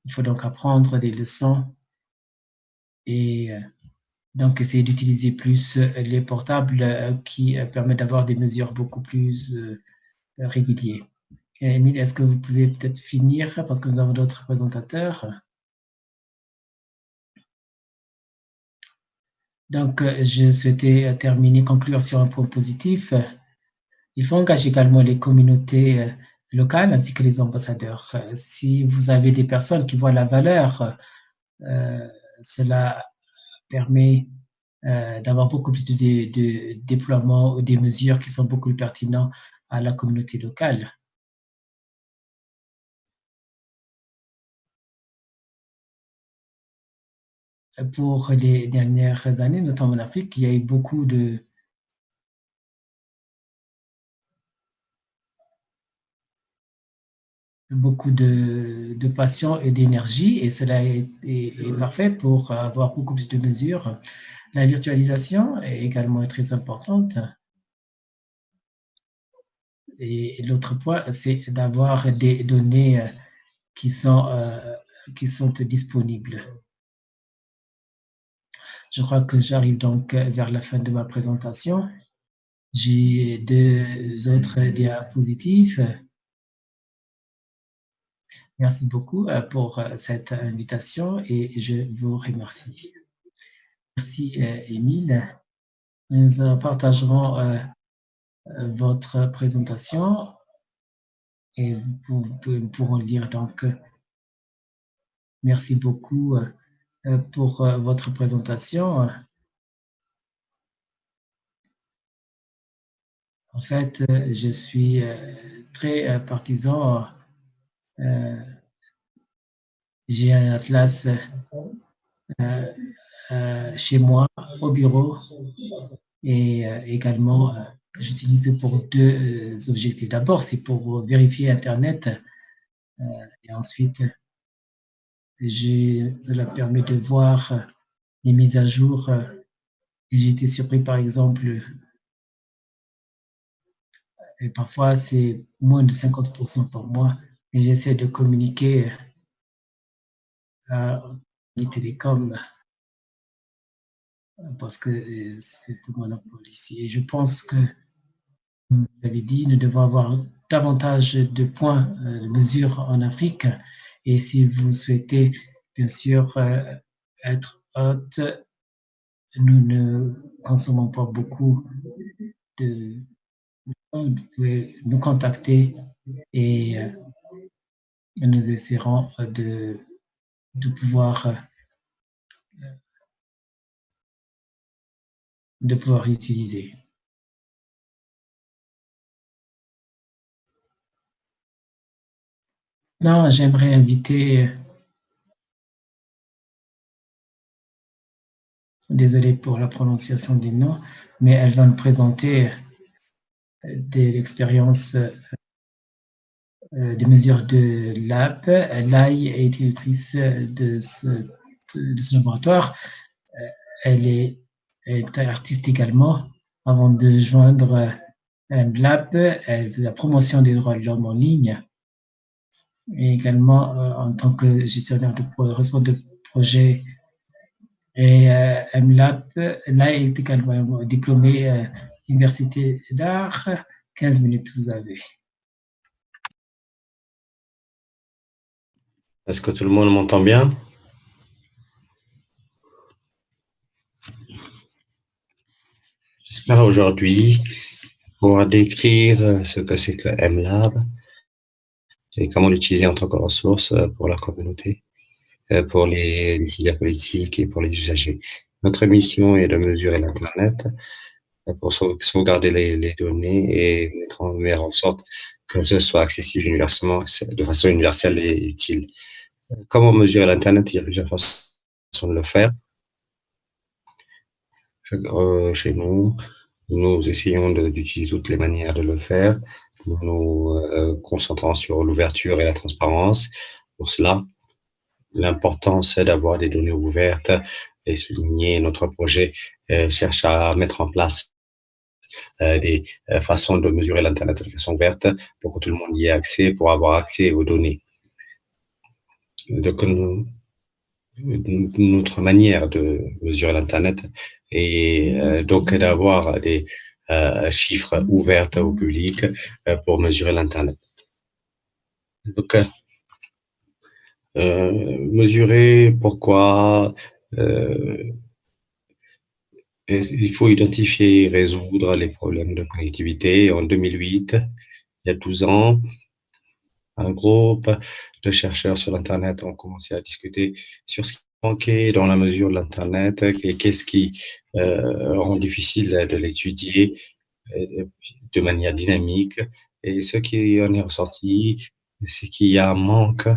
Il faut donc apprendre des leçons et donc essayer d'utiliser plus les portables qui permettent d'avoir des mesures beaucoup plus régulières. Émile, est-ce que vous pouvez peut-être finir parce que nous avons d'autres présentateurs? Donc, je souhaitais terminer, conclure sur un point positif. Il faut engager également les communautés locales ainsi que les ambassadeurs. Si vous avez des personnes qui voient la valeur, cela permet d'avoir beaucoup plus de déploiement ou des mesures qui sont beaucoup plus pertinentes à la communauté locale. Pour les dernières années, notamment en Afrique, il y a eu beaucoup de passion et d'énergie, et cela est parfait pour avoir beaucoup plus de mesures. La virtualisation est également très importante. Et l'autre point, c'est d'avoir des données qui sont disponibles. Je crois que j'arrive donc vers la fin de ma présentation. J'ai 2 autres diapositives. Merci beaucoup pour cette invitation et je vous remercie. Merci Émile. Nous partagerons votre présentation et vous pourrons lire donc. Merci beaucoup pour votre présentation. En fait, je suis très partisan. J'ai un atlas chez moi au bureau et également que j'utilise pour 2 objectifs. D'abord, c'est pour vérifier Internet et ensuite, cela permet de voir les mises à jour. Et j'ai été surpris, par exemple, et parfois c'est moins de 50% par mois. Et j'essaie de communiquer à les télécoms parce que c'est un monopole ici. Et je pense que, comme vous l'avez dit, nous devons avoir davantage de points de mesure en Afrique. Et si vous souhaitez, bien sûr, être hôte, nous ne consommons pas beaucoup de. Vous pouvez nous contacter et nous essaierons de pouvoir utiliser. Non, j'aimerais inviter, désolé pour la prononciation des noms, mais elle va nous présenter de l'expérience des mesures de lab. Lai est utilisatrice de ce laboratoire. Elle est artiste également. Avant de joindre lab, elle fait la promotion des droits de l'homme en ligne et également en tant que gestionnaire de responsable de projet. Et MLab, là, est également diplômée Université d'art. 15 minutes, vous avez. Est-ce que tout le monde m'entend bien? J'espère aujourd'hui pouvoir décrire ce que c'est que MLab et comment l'utiliser en tant que ressource pour la communauté, pour les décideurs politiques et pour les usagers. Notre mission est de mesurer l'Internet pour sauvegarder les données et mettre en sorte que ce soit accessible universellement, de façon universelle et utile. Comment mesurer l'Internet? Il y a plusieurs façons de le faire. Chez nous, nous essayons d'utiliser toutes les manières de le faire. Nous nous concentrons sur l'ouverture et la transparence. Pour cela, l'important, c'est d'avoir des données ouvertes et souligner notre projet cherche à mettre en place des façons de mesurer l'Internet de façon ouverte pour que tout le monde y ait accès, pour avoir accès aux données. Donc, notre manière de mesurer l'Internet est donc d'avoir des chiffres ouverts au public pour mesurer l'Internet. Donc, mesurer pourquoi il faut identifier et résoudre les problèmes de connectivité. En 2008, il y a 12 ans, un groupe de chercheurs sur l'Internet ont commencé à discuter sur ce qui manquait dans la mesure de l'Internet et qu'est-ce qui rend difficile de l'étudier de manière dynamique. Et ce qui en est ressorti, c'est qu'il y a un manque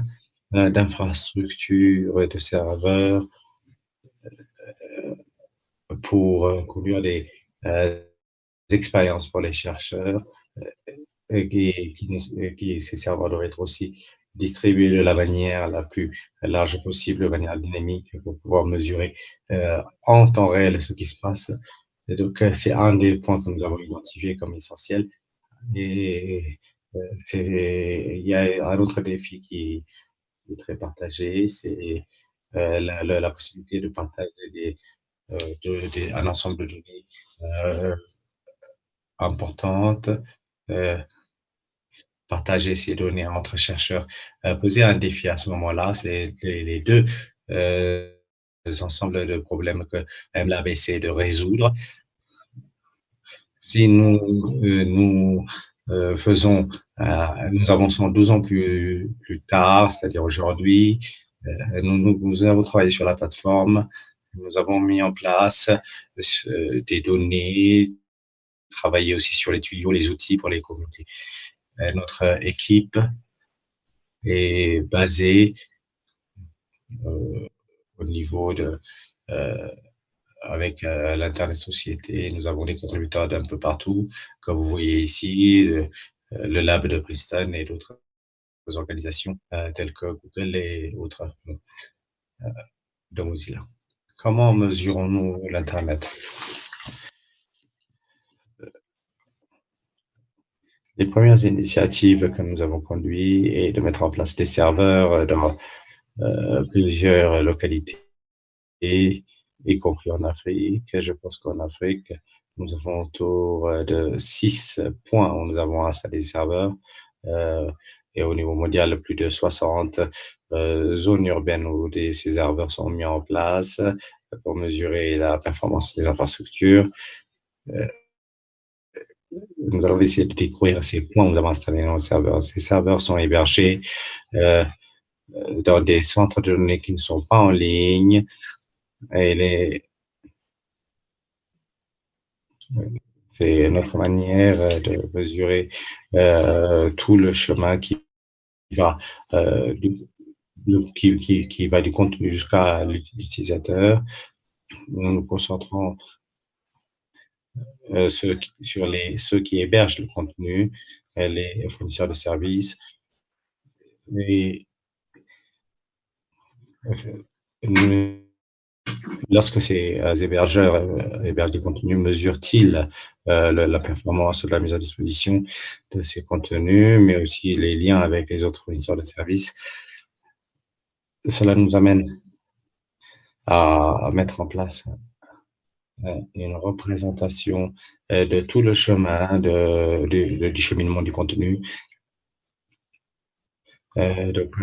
d'infrastructures et de serveurs pour conduire des expériences pour les chercheurs et ces serveurs doivent être aussi distribués de la manière la plus large possible, de manière dynamique, pour pouvoir mesurer en temps réel ce qui se passe. Et donc, c'est un des points que nous avons identifié comme essentiel. Et il y a un autre défi qui est très partagé, c'est la possibilité de partager un ensemble de données importantes, partager ces données entre chercheurs, poser un défi à ce moment-là, c'est les deux ensembles de problèmes que MLab essaie de résoudre. Si nous faisons, nous avançons 12 ans plus tard, c'est-à-dire aujourd'hui, nous avons travaillé sur la plateforme, nous avons mis en place des données, travaillé aussi sur les tuyaux, les outils pour les communautés. Notre équipe est basée au niveau de avec l'Internet Société. Nous avons des contributeurs d'un peu partout, comme vous voyez ici, le Lab de Princeton et d'autres organisations telles que Google et autres de Mozilla. Comment mesurons-nous l'Internet? Les premières initiatives que nous avons conduites est de mettre en place des serveurs dans plusieurs localités, y compris en Afrique. Je pense qu'en Afrique, nous avons autour de 6 points où nous avons installé des serveurs. euh, et au niveau mondial, plus de 60 zones urbaines où ces serveurs sont mis en place pour mesurer la performance des infrastructures. Euh, Nous allons essayer de découvrir ces points où nous avons installé nos serveurs. Ces serveurs sont hébergés euh, dans des centres de données qui ne sont pas en ligne. Et c'est notre manière de mesurer tout le chemin qui va, qui va du contenu jusqu'à l'utilisateur. Nous nous concentrons sur ceux qui hébergent le contenu, les fournisseurs de services. Et, euh, lorsque ces hébergeurs hébergent des contenus, mesurent-ils la performance de la mise à disposition de ces contenus, mais aussi les liens avec les autres fournisseurs de services? Cela nous amène à mettre en place une représentation de tout le chemin du cheminement du contenu. Donc,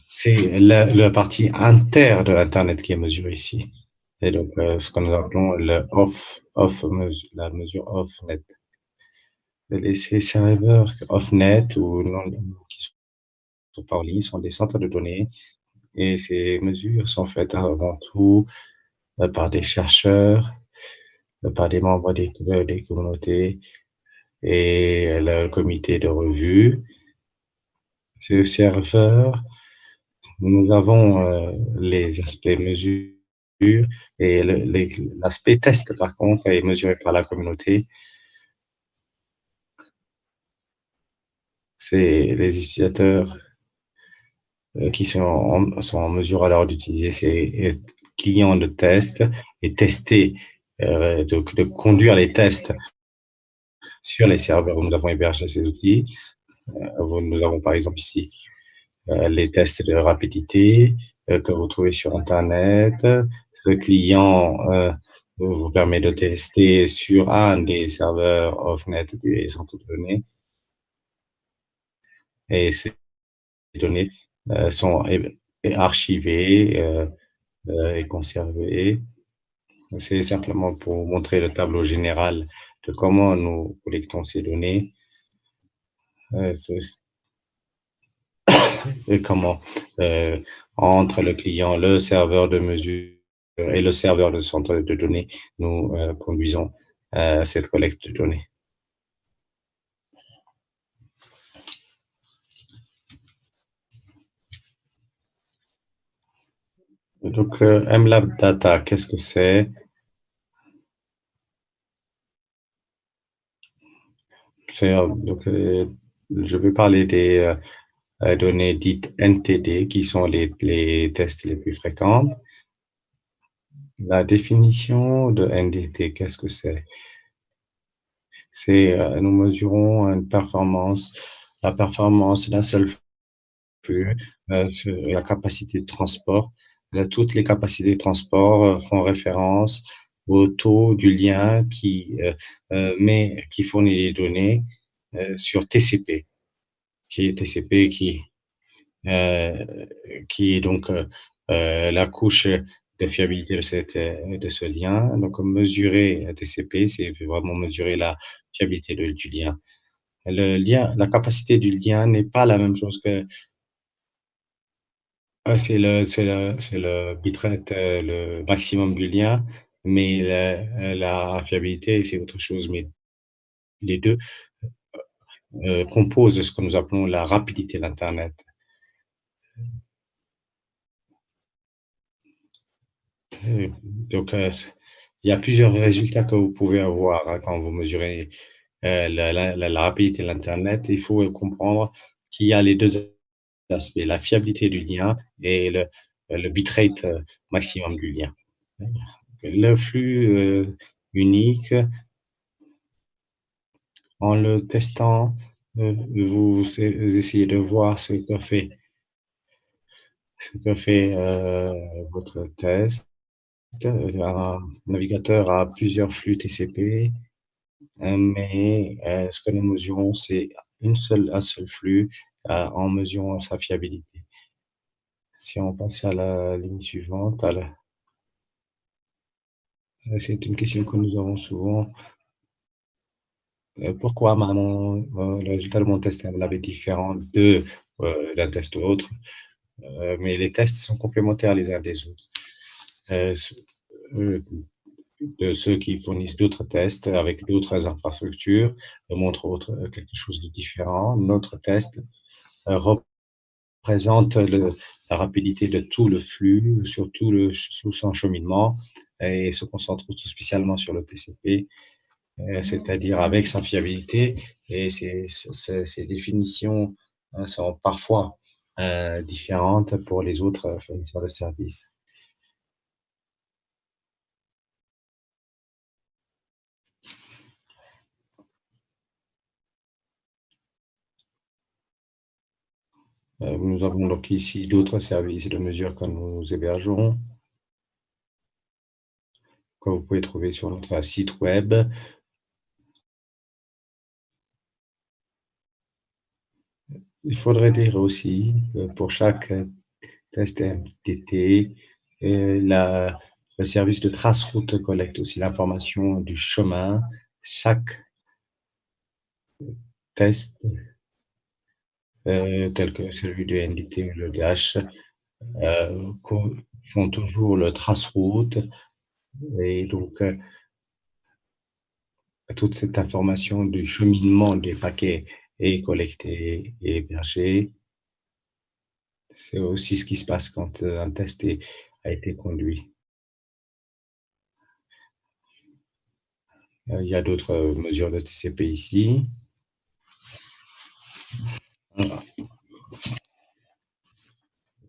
c'est la partie inter de l'Internet qui est mesurée ici. Et donc, ce que nous appelons la mesure off-net. Ces serveurs off-net ou non, qui sont pas en ligne sont des centres de données et ces mesures sont faites avant tout par des chercheurs, par des membres des communautés et le comité de revue. Ces serveurs, nous avons les aspects mesure et l'aspect test, par contre, est mesuré par la communauté. C'est les utilisateurs qui sont en mesure alors d'utiliser ces clients de test et tester, de conduire les tests sur les serveurs où nous avons hébergé ces outils. Nous avons par exemple ici les tests de rapidité que vous trouvez sur Internet. Ce client vous permet de tester sur un des serveurs off-net des centres de données. Et ces données sont archivées et conservées. C'est simplement pour montrer le tableau général de comment nous collectons ces données et comment entre le client, le serveur de mesure et le serveur de centre de données, nous conduisons cette collecte de données. Donc, MLab Data, qu'est-ce que c'est? Donc, je vais parler des données dites NTD, qui sont les tests les plus fréquents. La définition de NDT, qu'est-ce que c'est? Nous mesurons la performance d'un seul flux, la capacité de transport. Toutes les capacités de transport font référence au taux du lien qui fournit les données sur TCP, qui est donc la couche de fiabilité de ce lien. Donc, mesurer TCP, c'est vraiment mesurer la fiabilité du lien. La capacité du lien n'est pas la même chose que c'est le bitrate, le maximum du lien, mais la fiabilité, c'est autre chose. Mais les deux composent ce que nous appelons la rapidité d'Internet. Donc, il y a plusieurs résultats que vous pouvez avoir quand vous mesurez la rapidité de l'Internet. Il faut comprendre qu'il y a les deux aspects, la fiabilité du lien et le bitrate maximum du lien. Le flux unique, en le testant, vous essayez de voir ce que fait votre test. Un navigateur a plusieurs flux TCP, mais ce que nous mesurons, c'est un seul flux en mesurant sa fiabilité. Si on passe à la ligne suivante, c'est une question que nous avons souvent. Pourquoi le résultat de mon test est différent d'un test à l'autre? Mais les tests sont complémentaires les uns des autres. Euh, de ceux qui fournissent d'autres tests avec d'autres infrastructures montrent quelque chose de différent. Notre test représente la rapidité de tout le flux, sous son cheminement, et se concentre tout spécialement sur le TCP, c'est-à-dire avec sa fiabilité. Et ces définitions sont parfois différentes pour les autres fournisseurs de services. Nous avons donc ici d'autres services de mesure que nous hébergeons, que vous pouvez trouver sur notre site web. Il faudrait dire aussi que pour chaque test MTT, le service de trace-route collecte aussi l'information du chemin. Chaque test, tel que celui de NDT ou le DH, font toujours le trace-route, et donc toute cette information du cheminement des paquets est collectée et hébergée. C'est aussi ce qui se passe quand un test a été conduit. Il y a d'autres mesures de TCP ici.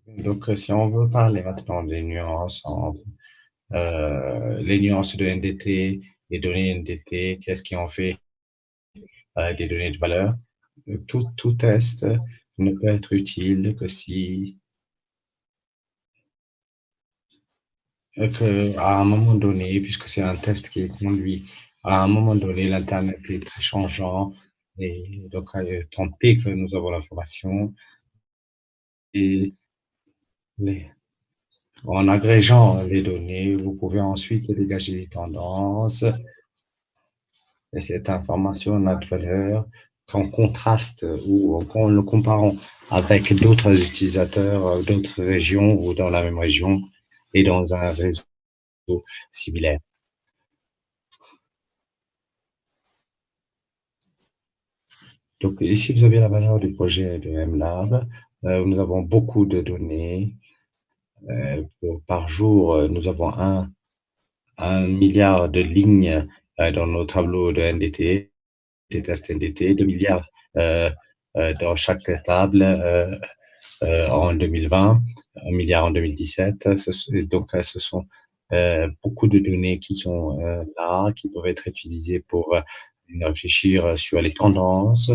Donc, si on veut parler maintenant des nuances entre les nuances de NDT, les données NDT, qu'est-ce qui en fait des données de valeur? Tout test ne peut être utile que si à un moment donné, puisque c'est un test qui est conduit, à un moment donné, l'Internet est très changeant, et donc tant pis que nous avons l'information, et en agrégeant les données, vous pouvez ensuite dégager les tendances, et cette information n'a de valeur qu'en contraste ou en le comparant avec d'autres utilisateurs, d'autres régions ou dans la même région et dans un réseau similaire. Donc ici, vous avez la valeur du projet de MLab. Nous avons beaucoup de données. Par jour, nous avons un milliard de lignes dans nos tableaux de NDT, des tests NDT, 2 milliards dans chaque table en 2020, 1 milliard en 2017. Donc, ce sont beaucoup de données qui sont là, qui peuvent être utilisées pour réfléchir sur les tendances.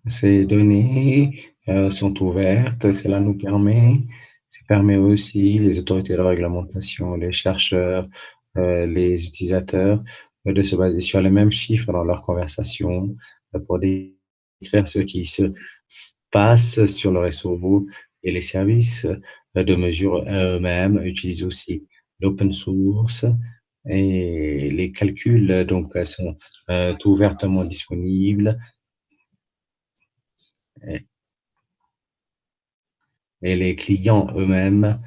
Ces données sont ouvertes, cela nous permet aussi les autorités de réglementation, les chercheurs, les utilisateurs, de se baser sur les mêmes chiffres dans leurs conversations pour décrire ce qui se passe sur le réseau, et les services de mesure eux-mêmes utilisent aussi l'open source, et les calculs donc sont ouvertement disponibles. Et les clients eux-mêmes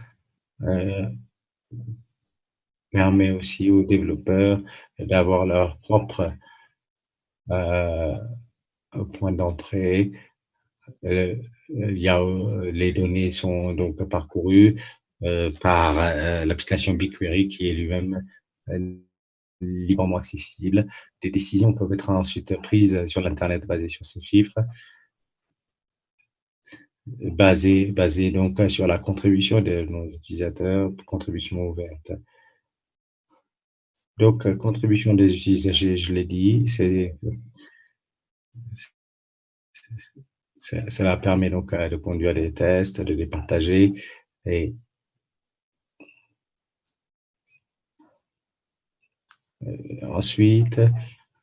permet aussi aux développeurs d'avoir leur propre point d'entrée. Les données sont donc parcourues par l'application BigQuery qui est lui-même librement accessible. Des décisions peuvent être ensuite prises sur l'Internet basées sur ces chiffres, basées donc sur la contribution de nos utilisateurs, contribution ouverte. Donc, contribution des utilisateurs, je l'ai dit, cela permet donc de conduire des tests, de les partager et ensuite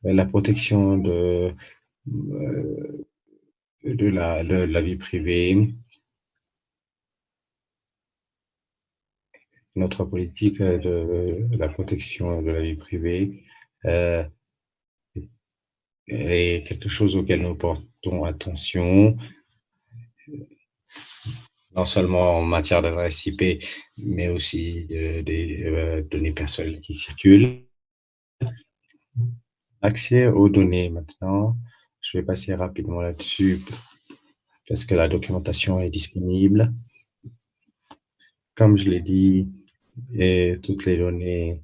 la protection de la vie privée, notre politique de la protection de la vie privée est quelque chose auquel nous portons attention, non seulement en matière d'adresse IP, mais aussi des données personnelles qui circulent. Accès aux données maintenant. Je vais passer rapidement là-dessus parce que la documentation est disponible. Comme je l'ai dit, et toutes les données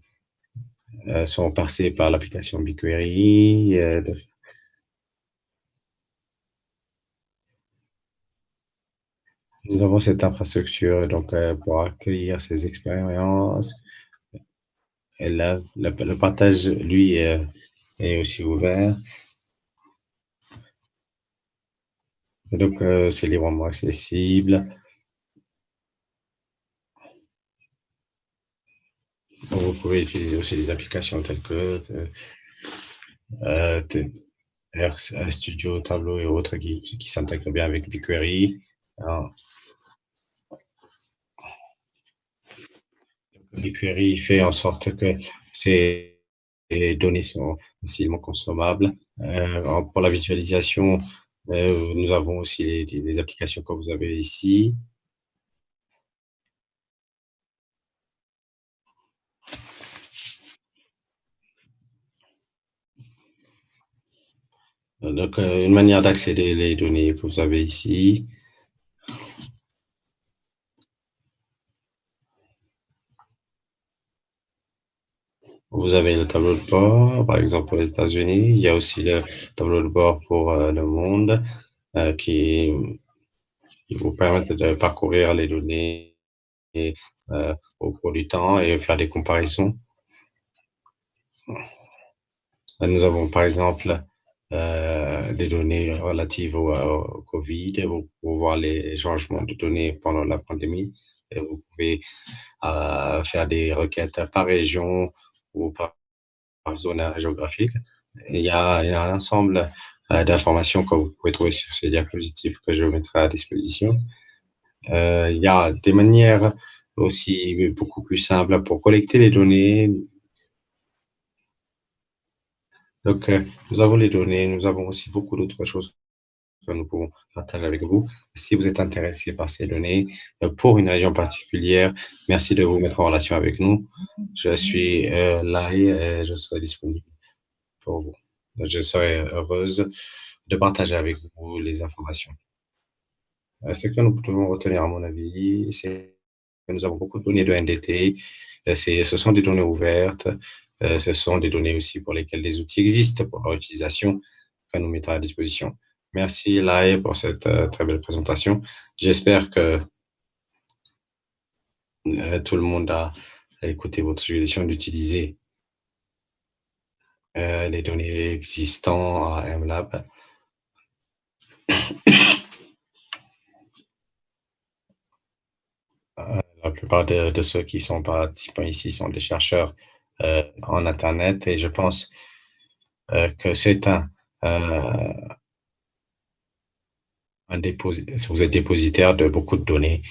sont parsées par l'application BigQuery. Nous avons cette infrastructure donc pour accueillir ces expériences. Et là, le partage, lui, est aussi ouvert. Et donc, c'est librement accessible. Vous pouvez utiliser aussi des applications telles que RStudio, Tableau et autres qui s'intègrent bien avec BigQuery. Alors, BigQuery fait en sorte que ces données sont facilement consommables. Pour la visualisation, nous avons aussi des applications que vous avez ici. Donc, une manière d'accéder les données que vous avez ici. Vous avez le tableau de bord, par exemple pour les États-Unis. Il y a aussi le tableau de bord pour le monde qui vous permettent de parcourir les données au cours du temps et faire des comparaisons. Nous avons par exemple des données relatives au Covid. Vous pouvez voir les changements de données pendant la pandémie. Et vous pouvez faire des requêtes par région ou par zone géographique. Il y a un ensemble d'informations que vous pouvez trouver sur ces diapositives que je mettrai à disposition. Il y a des manières aussi beaucoup plus simples pour collecter les données. Donc, nous avons les données, nous avons aussi beaucoup d'autres choses que nous pouvons partager avec vous. Si vous êtes intéressé par ces données pour une région particulière, merci de vous mettre en relation avec nous. Je suis là et je serai disponible pour vous. Je serai heureuse de partager avec vous les informations. Ce que nous devons retenir, à mon avis, c'est que nous avons beaucoup de données de NDT. Ce sont des données ouvertes. Ce sont des données aussi pour lesquelles des outils existent pour leur utilisation que nous mettons à disposition. Merci, Lai, pour cette très belle présentation. J'espère que tout le monde a écouté votre suggestion d'utiliser les données existantes à MLab. La plupart de ceux qui sont participants ici sont des chercheurs en Internet et je pense que c'est vous êtes dépositaire de beaucoup de données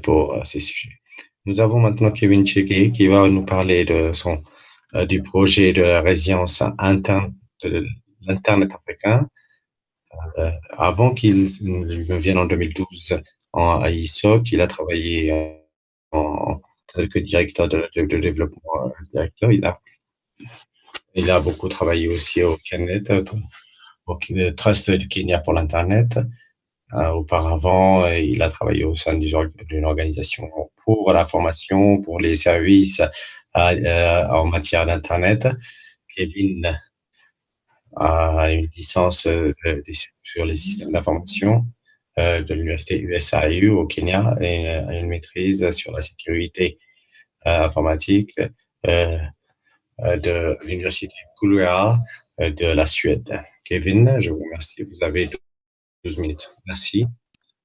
pour ces sujets. Nous avons maintenant Kevin Chege qui va nous parler du projet de la résilience interne de l'Internet africain. Avant qu'il ne vienne en 2012 à ISOC, il a travaillé en tant que directeur de développement directeur. Il a beaucoup travaillé aussi au Kenya, au Trust du Kenya pour l'Internet. Auparavant, il a travaillé au sein d'une organisation pour la formation, pour les services en matière d'Internet. Kevin a une licence sur les systèmes d'information de l'université USIU au Kenya et une maîtrise sur la sécurité informatique de l'université Kuria de la Suède. Kevin, je vous remercie. Vous avez 12 minutes. Merci.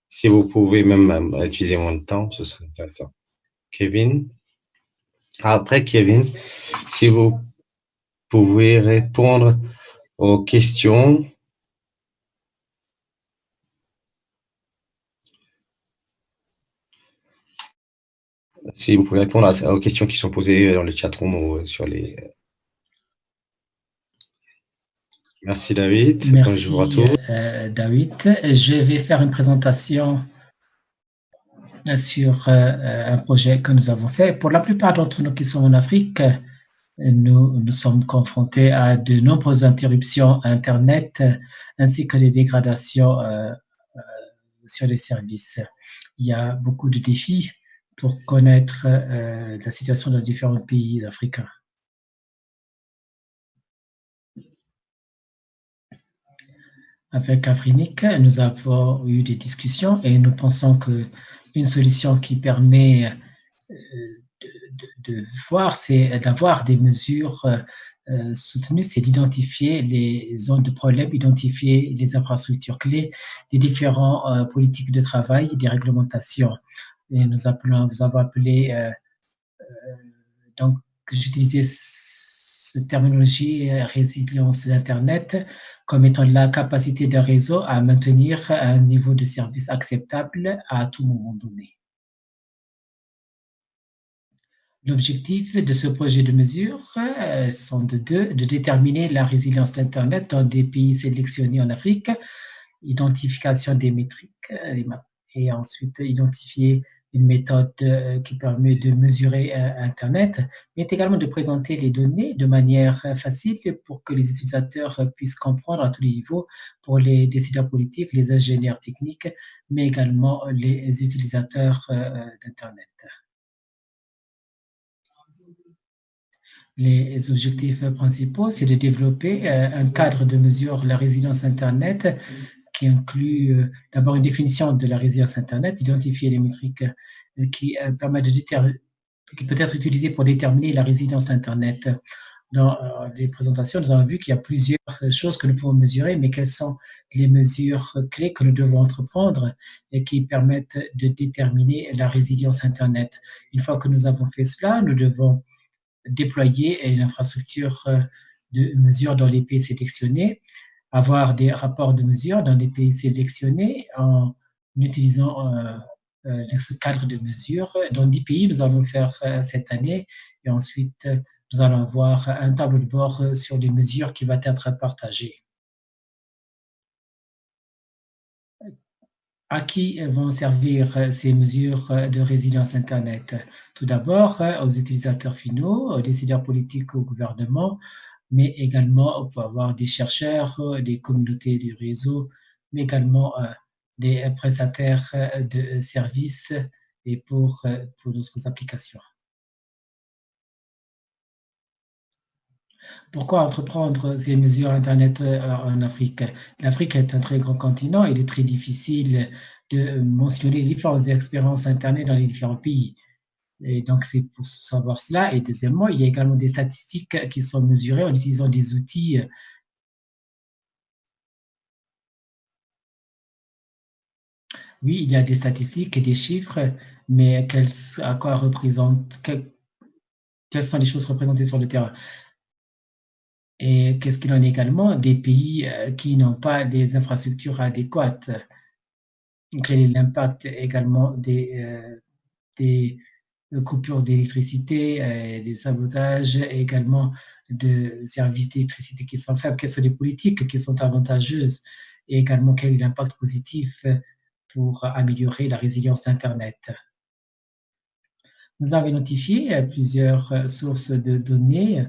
Si vous pouvez même utiliser mon temps, ce serait intéressant. Kevin. Après, Kevin, si vous pouvez répondre aux questions. Si vous pouvez répondre aux questions qui sont posées dans le chatroom ou sur les. Merci David. Merci David. Je vais faire une présentation sur un projet que nous avons fait. Pour la plupart d'entre nous qui sont en Afrique, nous sommes confrontés à de nombreuses interruptions Internet ainsi que des dégradations sur les services. Il y a beaucoup de défis pour connaître la situation dans différents pays africains. Avec Afrinic, nous avons eu des discussions et nous pensons qu'une solution qui permet de voir, c'est d'avoir des mesures soutenues, c'est d'identifier les zones de problème, identifier les infrastructures clés, les différentes politiques de travail, des réglementations. Et nous avons appelé, donc j'utilisais cette terminologie résilience d'Internet comme étant la capacité d'un réseau à maintenir un niveau de service acceptable à tout moment donné. L'objectif de ce projet de mesure sont de déterminer la résilience d'Internet dans des pays sélectionnés en Afrique, identification des métriques et ensuite identifier une méthode qui permet de mesurer Internet, mais également de présenter les données de manière facile pour que les utilisateurs puissent comprendre à tous les niveaux, pour les décideurs politiques, les ingénieurs techniques, mais également les utilisateurs d'Internet. Les objectifs principaux, c'est de développer un cadre de mesure de la résilience Internet qui inclut d'abord une définition de la résilience Internet, identifier les métriques qui permettent qui peut être utilisées pour déterminer la résilience Internet. Dans les présentations, nous avons vu qu'il y a plusieurs choses que nous pouvons mesurer, mais quelles sont les mesures clés que nous devons entreprendre et qui permettent de déterminer la résilience Internet. Une fois que nous avons fait cela, nous devons déployer une infrastructure de mesure dans les pays sélectionnés, avoir des rapports de mesure dans les pays sélectionnés en utilisant ce cadre de mesure. Dans 10 pays, nous allons le faire cette année et ensuite, nous allons avoir un tableau de bord sur les mesures qui va être partagées. À qui vont servir ces mesures de résilience Internet? Tout d'abord, aux utilisateurs finaux, aux décideurs politiques, au gouvernement, mais également on peut avoir des chercheurs, des communautés du réseau, mais également des prestataires de services et pour d'autres applications. Pourquoi entreprendre ces mesures Internet en Afrique? L'Afrique est un très grand continent et il est très difficile de mentionner les différentes expériences Internet dans les différents pays. Et donc, c'est pour savoir cela. Et deuxièmement, il y a également des statistiques qui sont mesurées en utilisant des outils. Oui, il y a des statistiques et des chiffres, mais quelles sont les choses représentées sur le terrain? Et qu'est-ce qu'il en est également des pays qui n'ont pas des infrastructures adéquates? Quel est l'impact également des coupures d'électricité, des sabotages, et également de services d'électricité qui sont faibles? Quelles sont les politiques qui sont avantageuses? Et également, quel est l'impact positif pour améliorer la résilience d'Internet? Nous avons identifié plusieurs sources de données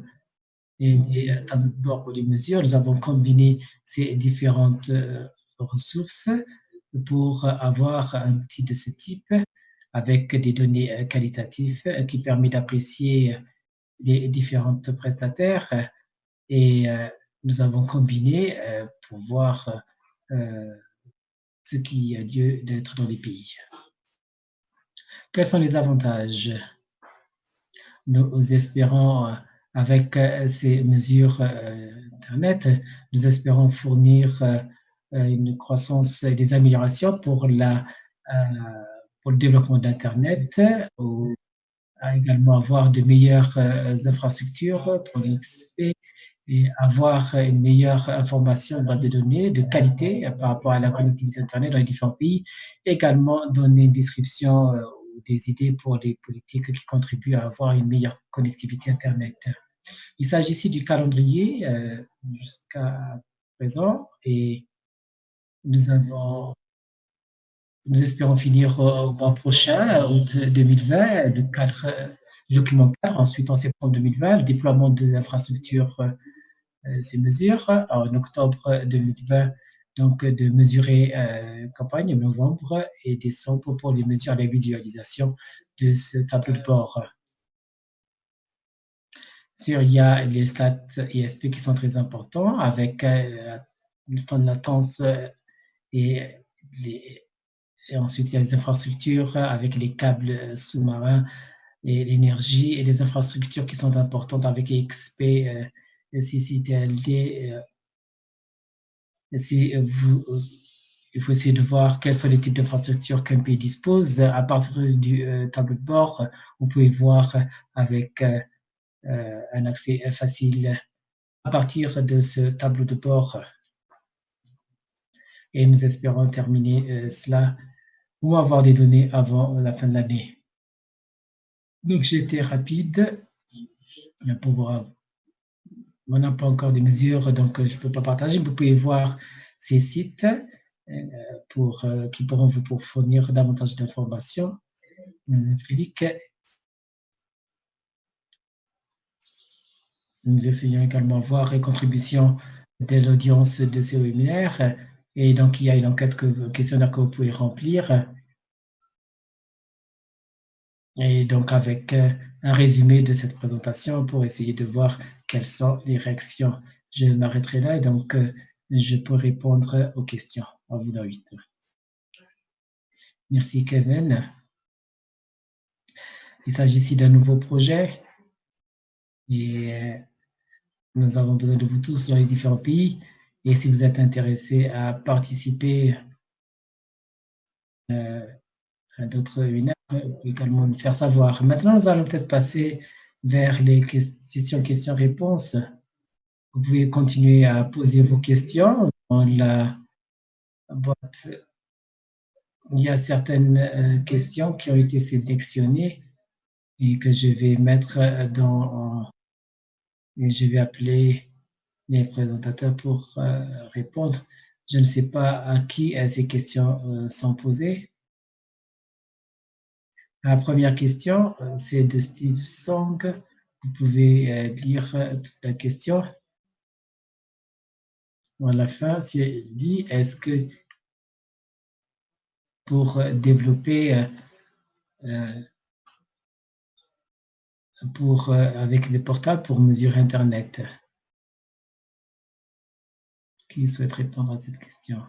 et des tableaux de bord pour les mesures. Nous avons combiné ces différentes ressources pour avoir un outil de ce type avec des données qualitatives qui permet d'apprécier les différents prestataires et nous avons combiné pour voir ce qui a lieu d'être dans les pays. Quels sont les avantages? Nous espérons, avec ces mesures Internet, nous espérons fournir une croissance et des améliorations pour le développement d'Internet, ou également avoir de meilleures infrastructures pour l'XP et avoir une meilleure information, base de données de qualité par rapport à la connectivité Internet dans les différents pays. Également donner une description ou des idées pour les politiques qui contribuent à avoir une meilleure connectivité Internet. Il s'agit ici du calendrier jusqu'à présent et nous espérons finir au mois prochain, août 2020, le document 4, ensuite en septembre 2020, le déploiement des infrastructures, ces mesures, en octobre 2020, donc de mesurer campagne, novembre et décembre pour les mesures de la visualisation de ce tableau de bord. Sûr, il y a les stats ISP qui sont très importants avec le temps de latence et ensuite il y a les infrastructures avec les câbles sous-marins et l'énergie et les infrastructures qui sont importantes avec les XP, CCTLD. Il faut essayer de voir quels sont les types d'infrastructures qu'un pays dispose. À partir du tableau de bord, vous pouvez voir avec un accès facile à partir de ce tableau de bord. Et nous espérons terminer cela ou avoir des données avant la fin de l'année. Donc, j'ai été rapide pour voir. On n'a pas encore des mesures, donc je ne peux pas partager. Vous pouvez voir ces sites qui pourront vous fournir davantage d'informations. Frédéric, nous essayons également de voir les contributions de l'audience de ce webinaire. Et donc, il y a une enquête questionnaire que vous pouvez remplir. Et donc, avec un résumé de cette présentation pour essayer de voir quelles sont les réactions. Je m'arrêterai là et donc je peux répondre aux questions. À vous, David. Merci, Kevin. Il s'agit ici d'un nouveau projet et nous avons besoin de vous tous dans les différents pays. Et si vous êtes intéressé à participer à d'autres webinaires, vous pouvez également me faire savoir. Maintenant, nous allons peut-être passer vers les questions-réponses. Vous pouvez continuer à poser vos questions dans la boîte. Il y a certaines questions qui ont été sélectionnées et que je vais mettre et je vais appeler les présentateurs pour répondre. Je ne sais pas à qui ces questions sont posées. La première question, c'est de Steve Song. Vous pouvez lire toute la question. À la fin, il dit, est-ce que pour développer avec les portables pour mesurer Internet? Qui souhaite répondre à cette question?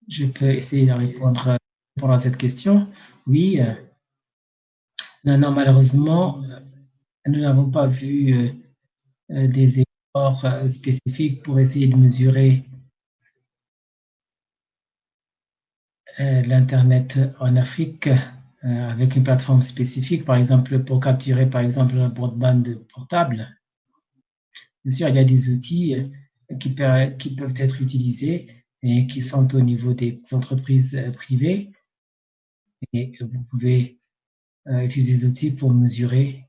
Je peux essayer de répondre à cette question. Oui. Non, malheureusement, nous n'avons pas vu des efforts spécifiques pour essayer de mesurer l'Internet en Afrique avec une plateforme spécifique, par exemple, pour capturer, par exemple, un broadband portable. Bien sûr, il y a des outils qui peuvent être utilisés et qui sont au niveau des entreprises privées. Et vous pouvez utiliser des outils pour mesurer,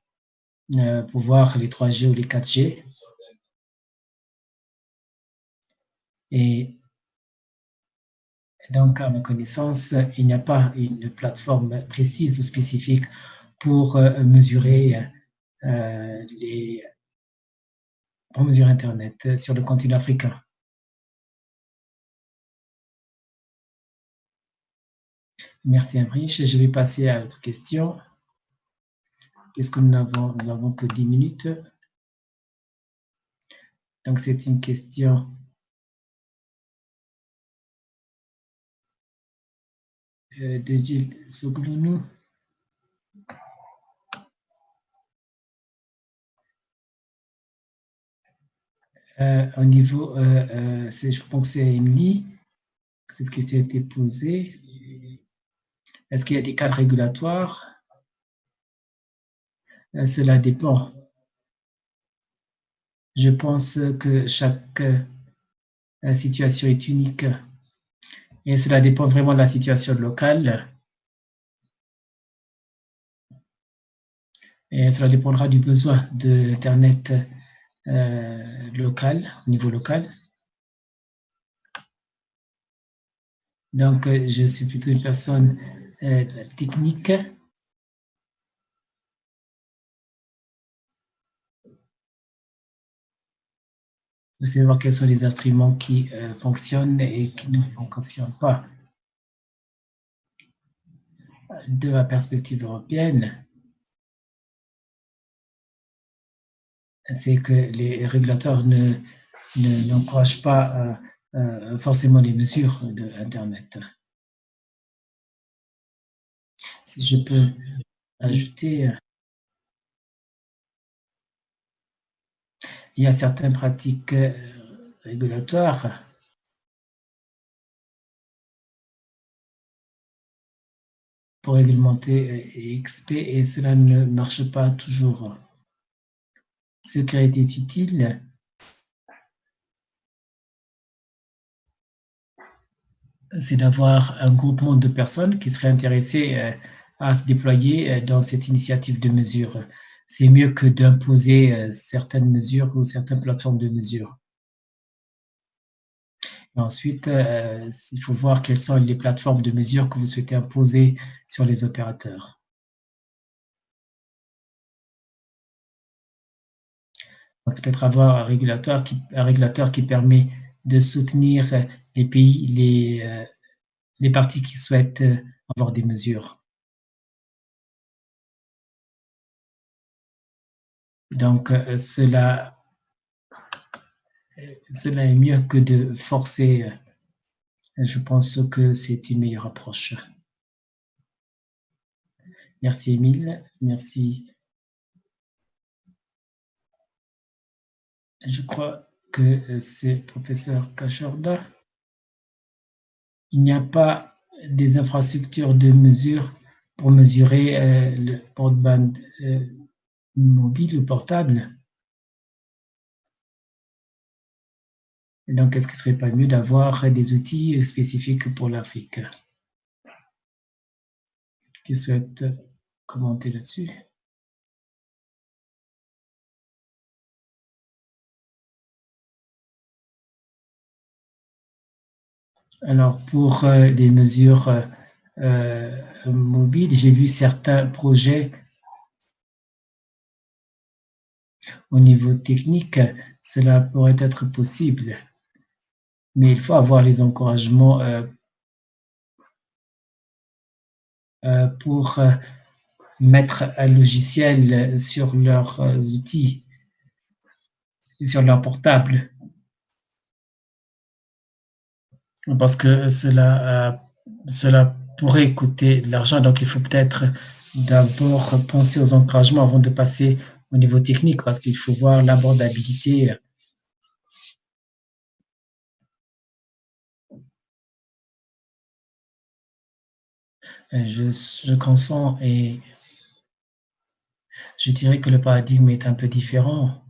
pour voir les 3G ou les 4G. Et donc, à ma connaissance, il n'y a pas une plateforme précise ou spécifique pour mesurer Internet sur le continent africain. Merci, Amrish. Je vais passer à l'autre question. Puisque nous n'avons que 10 minutes. Donc, c'est une question de Gilles Soglounou. Au niveau, je pense que c'est Émilie, cette question a été posée. Est-ce qu'il y a des cadres régulatoires? Cela dépend. Je pense que chaque situation est unique et cela dépend vraiment de la situation locale. Et cela dépendra du besoin de l'Internet local, au niveau local. Donc, je suis plutôt une personne technique. Vous savez voir quels sont les instruments qui fonctionnent et qui ne fonctionnent pas. De la perspective européenne, c'est que les régulateurs n'encouragent pas forcément les mesures de Internet. Si je peux ajouter, il y a certaines pratiques régulatoires pour réglementer XP et cela ne marche pas toujours. Ce qui a été utile, c'est d'avoir un groupement de personnes qui seraient intéressées à se déployer dans cette initiative de mesure. C'est mieux que d'imposer certaines mesures ou certaines plateformes de mesure. Et ensuite, il faut voir quelles sont les plateformes de mesure que vous souhaitez imposer sur les opérateurs. Peut-être avoir un régulateur qui permet de soutenir les pays, les parties qui souhaitent avoir des mesures. Donc, cela est mieux que de forcer. Je pense que c'est une meilleure approche. Merci, Émile. Merci. Je crois que c'est professeur Cachorda. Il n'y a pas des infrastructures de mesure pour mesurer le broadband mobile ou portable. Et donc, est-ce qu'il ne serait pas mieux d'avoir des outils spécifiques pour l'Afrique? Qui souhaite commenter là-dessus? Alors, pour les mesures mobiles, j'ai vu certains projets au niveau technique, cela pourrait être possible, mais il faut avoir les encouragements pour mettre un logiciel sur leurs outils, sur leur portable, parce que cela pourrait coûter de l'argent, donc il faut peut-être d'abord penser aux encouragements avant de passer au niveau technique, parce qu'il faut voir l'abordabilité. Je consens et je dirais que le paradigme est un peu différent.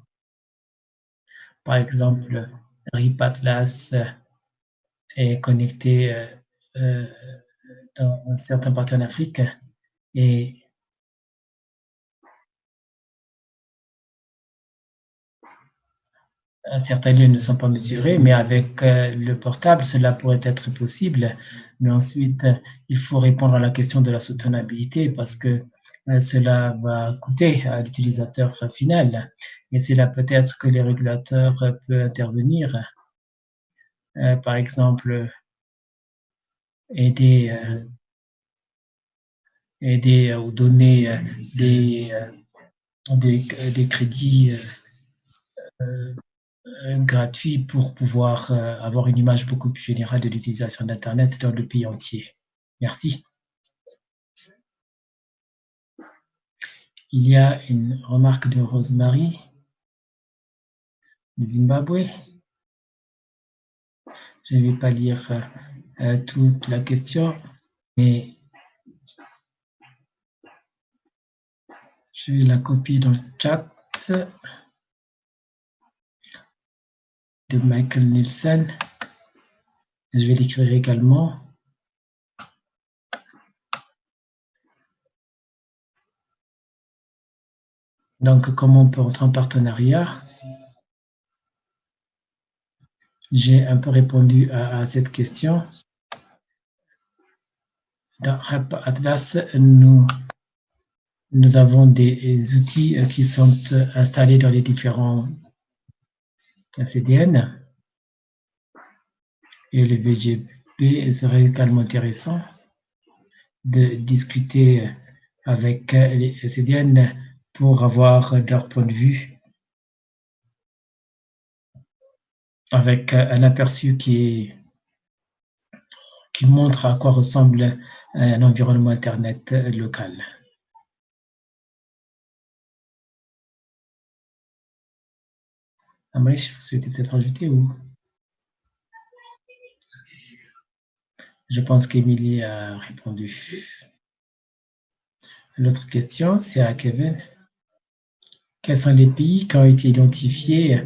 Par exemple, RIP Atlas est connecté dans certains parties en Afrique et certains lieux ne sont pas mesurés, mais avec le portable, cela pourrait être possible. Mais ensuite, il faut répondre à la question de la soutenabilité parce que cela va coûter à l'utilisateur final. Et c'est là peut-être que les régulateurs peuvent intervenir. Par exemple, aider ou donner des crédits gratuit pour pouvoir avoir une image beaucoup plus générale de l'utilisation d'Internet dans le pays entier. Merci. Il y a une remarque de Rosemary de Zimbabwe. Je ne vais pas lire toute la question, mais je vais la copier dans le chat de Michael Nielsen. Je vais l'écrire également. Donc, comment on peut entrer en partenariat? J'ai un peu répondu à cette question. Dans Atlas, nous avons des outils qui sont installés dans les différents CDN. Et le VGP serait également intéressant de discuter avec les CDN pour avoir leur point de vue avec un aperçu qui montre à quoi ressemble un environnement Internet local. Amrish, vous souhaitez peut-être ajouter ou? Je pense qu'Emilie a répondu. L'autre question, c'est à Kevin. Quels sont les pays qui ont été identifiés,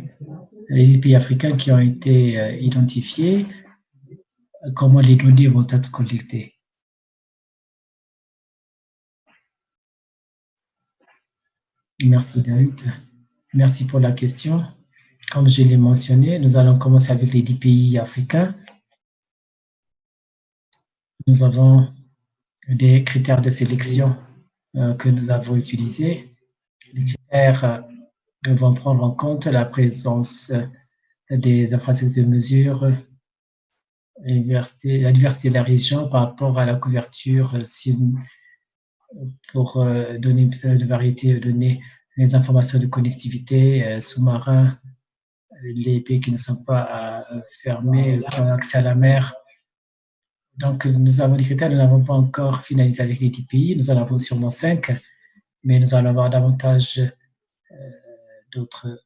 les pays africains qui ont été identifiés? Comment les données vont être collectées? Merci David. Merci pour la question. Comme je l'ai mentionné, nous allons commencer avec les 10 pays africains. Nous avons des critères de sélection que nous avons utilisés. Les critères vont prendre en compte la présence des infrastructures de mesure, la diversité de la région par rapport à la couverture pour donner plus de variété de données, les informations de connectivité, sous-marins, les pays qui ne sont pas fermés, qui ont accès à la mer. Donc, nous avons des critères, nous n'avons pas encore finalisé avec les 10 pays, nous en avons sûrement 5, mais nous allons avoir davantage d'autres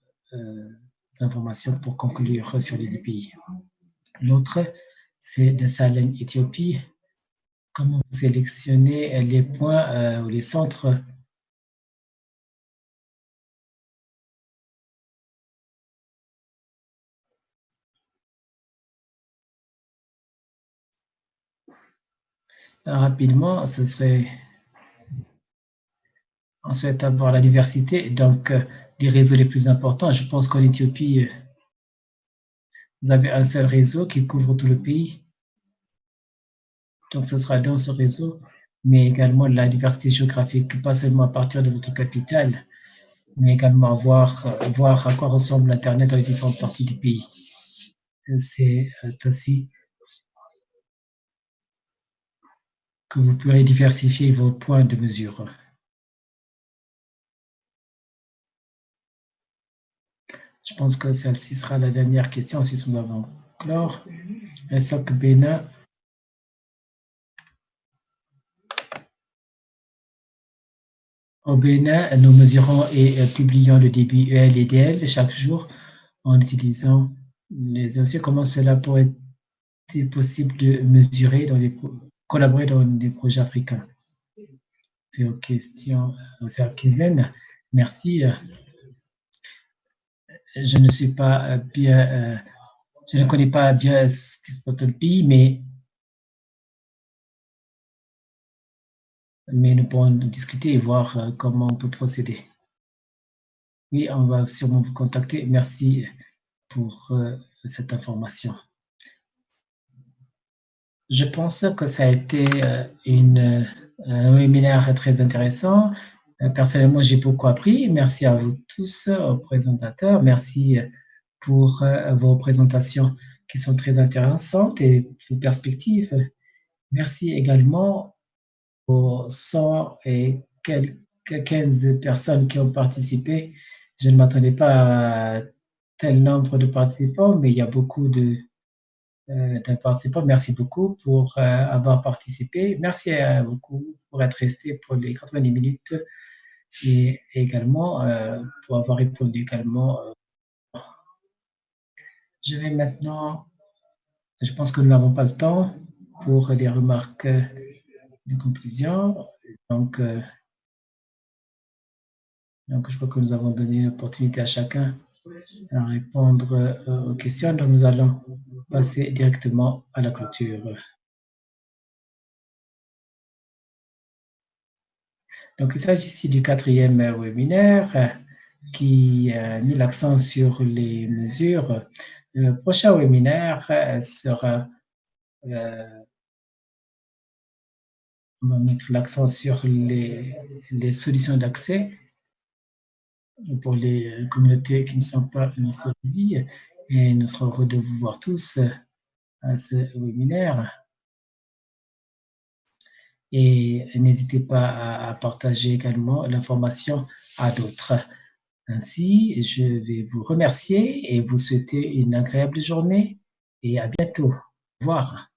informations pour conclure sur les 10 pays. L'autre, c'est de Sahel Éthiopie. Comment vous sélectionnez les points ou les centres? Rapidement, ce serait, on souhaite avoir la diversité, donc les réseaux les plus importants. Je pense qu'en Éthiopie, vous avez un seul réseau qui couvre tout le pays. Donc, ce sera dans ce réseau, mais également la diversité géographique, pas seulement à partir de votre capitale, mais également voir à quoi ressemble l'Internet dans les différentes parties du pays. C'est ainsi que vous pourrez diversifier vos points de mesure. Je pense que celle-ci sera la dernière question. Ensuite, nous avons clore. SOC Bénin. Au Bénin, nous mesurons et publions le débit EL et DL chaque jour en utilisant les aussi. Comment cela pourrait être possible de mesurer collaborer dans des projets africains? C'est aux questions, c'est à Kevin. Merci. Je ne suis pas bien, je ne connais pas bien ce qui se passe dans le pays, mais nous pourrons discuter et voir comment on peut procéder. Oui, on va sûrement vous contacter. Merci pour cette information. Je pense que ça a été un webinaire très intéressant. Personnellement, j'ai beaucoup appris. Merci à vous tous, aux présentateurs. Merci pour vos présentations qui sont très intéressantes et vos perspectives. Merci également aux 100 et quelques 15 personnes qui ont participé. Je ne m'attendais pas à tel nombre de participants, mais il y a beaucoup de participants. Merci beaucoup pour avoir participé. Merci beaucoup pour être resté pour les 90 minutes et également pour avoir répondu également. Je vais maintenant, je pense que nous n'avons pas le temps pour les remarques de conclusion. Donc, je crois que nous avons donné l'opportunité à chacun à répondre aux questions. Donc, nous allons passer directement à la clôture. Donc, il s'agit ici du 4e webinaire qui a mis l'accent sur les mesures. Le prochain webinaire sera, on va mettre l'accent sur les solutions d'accès pour les communautés qui ne sont pas en survie, et nous serons heureux de vous voir tous à ce webinaire. Et n'hésitez pas à partager également l'information à d'autres. Ainsi, je vais vous remercier et vous souhaiter une agréable journée et à bientôt. Au revoir.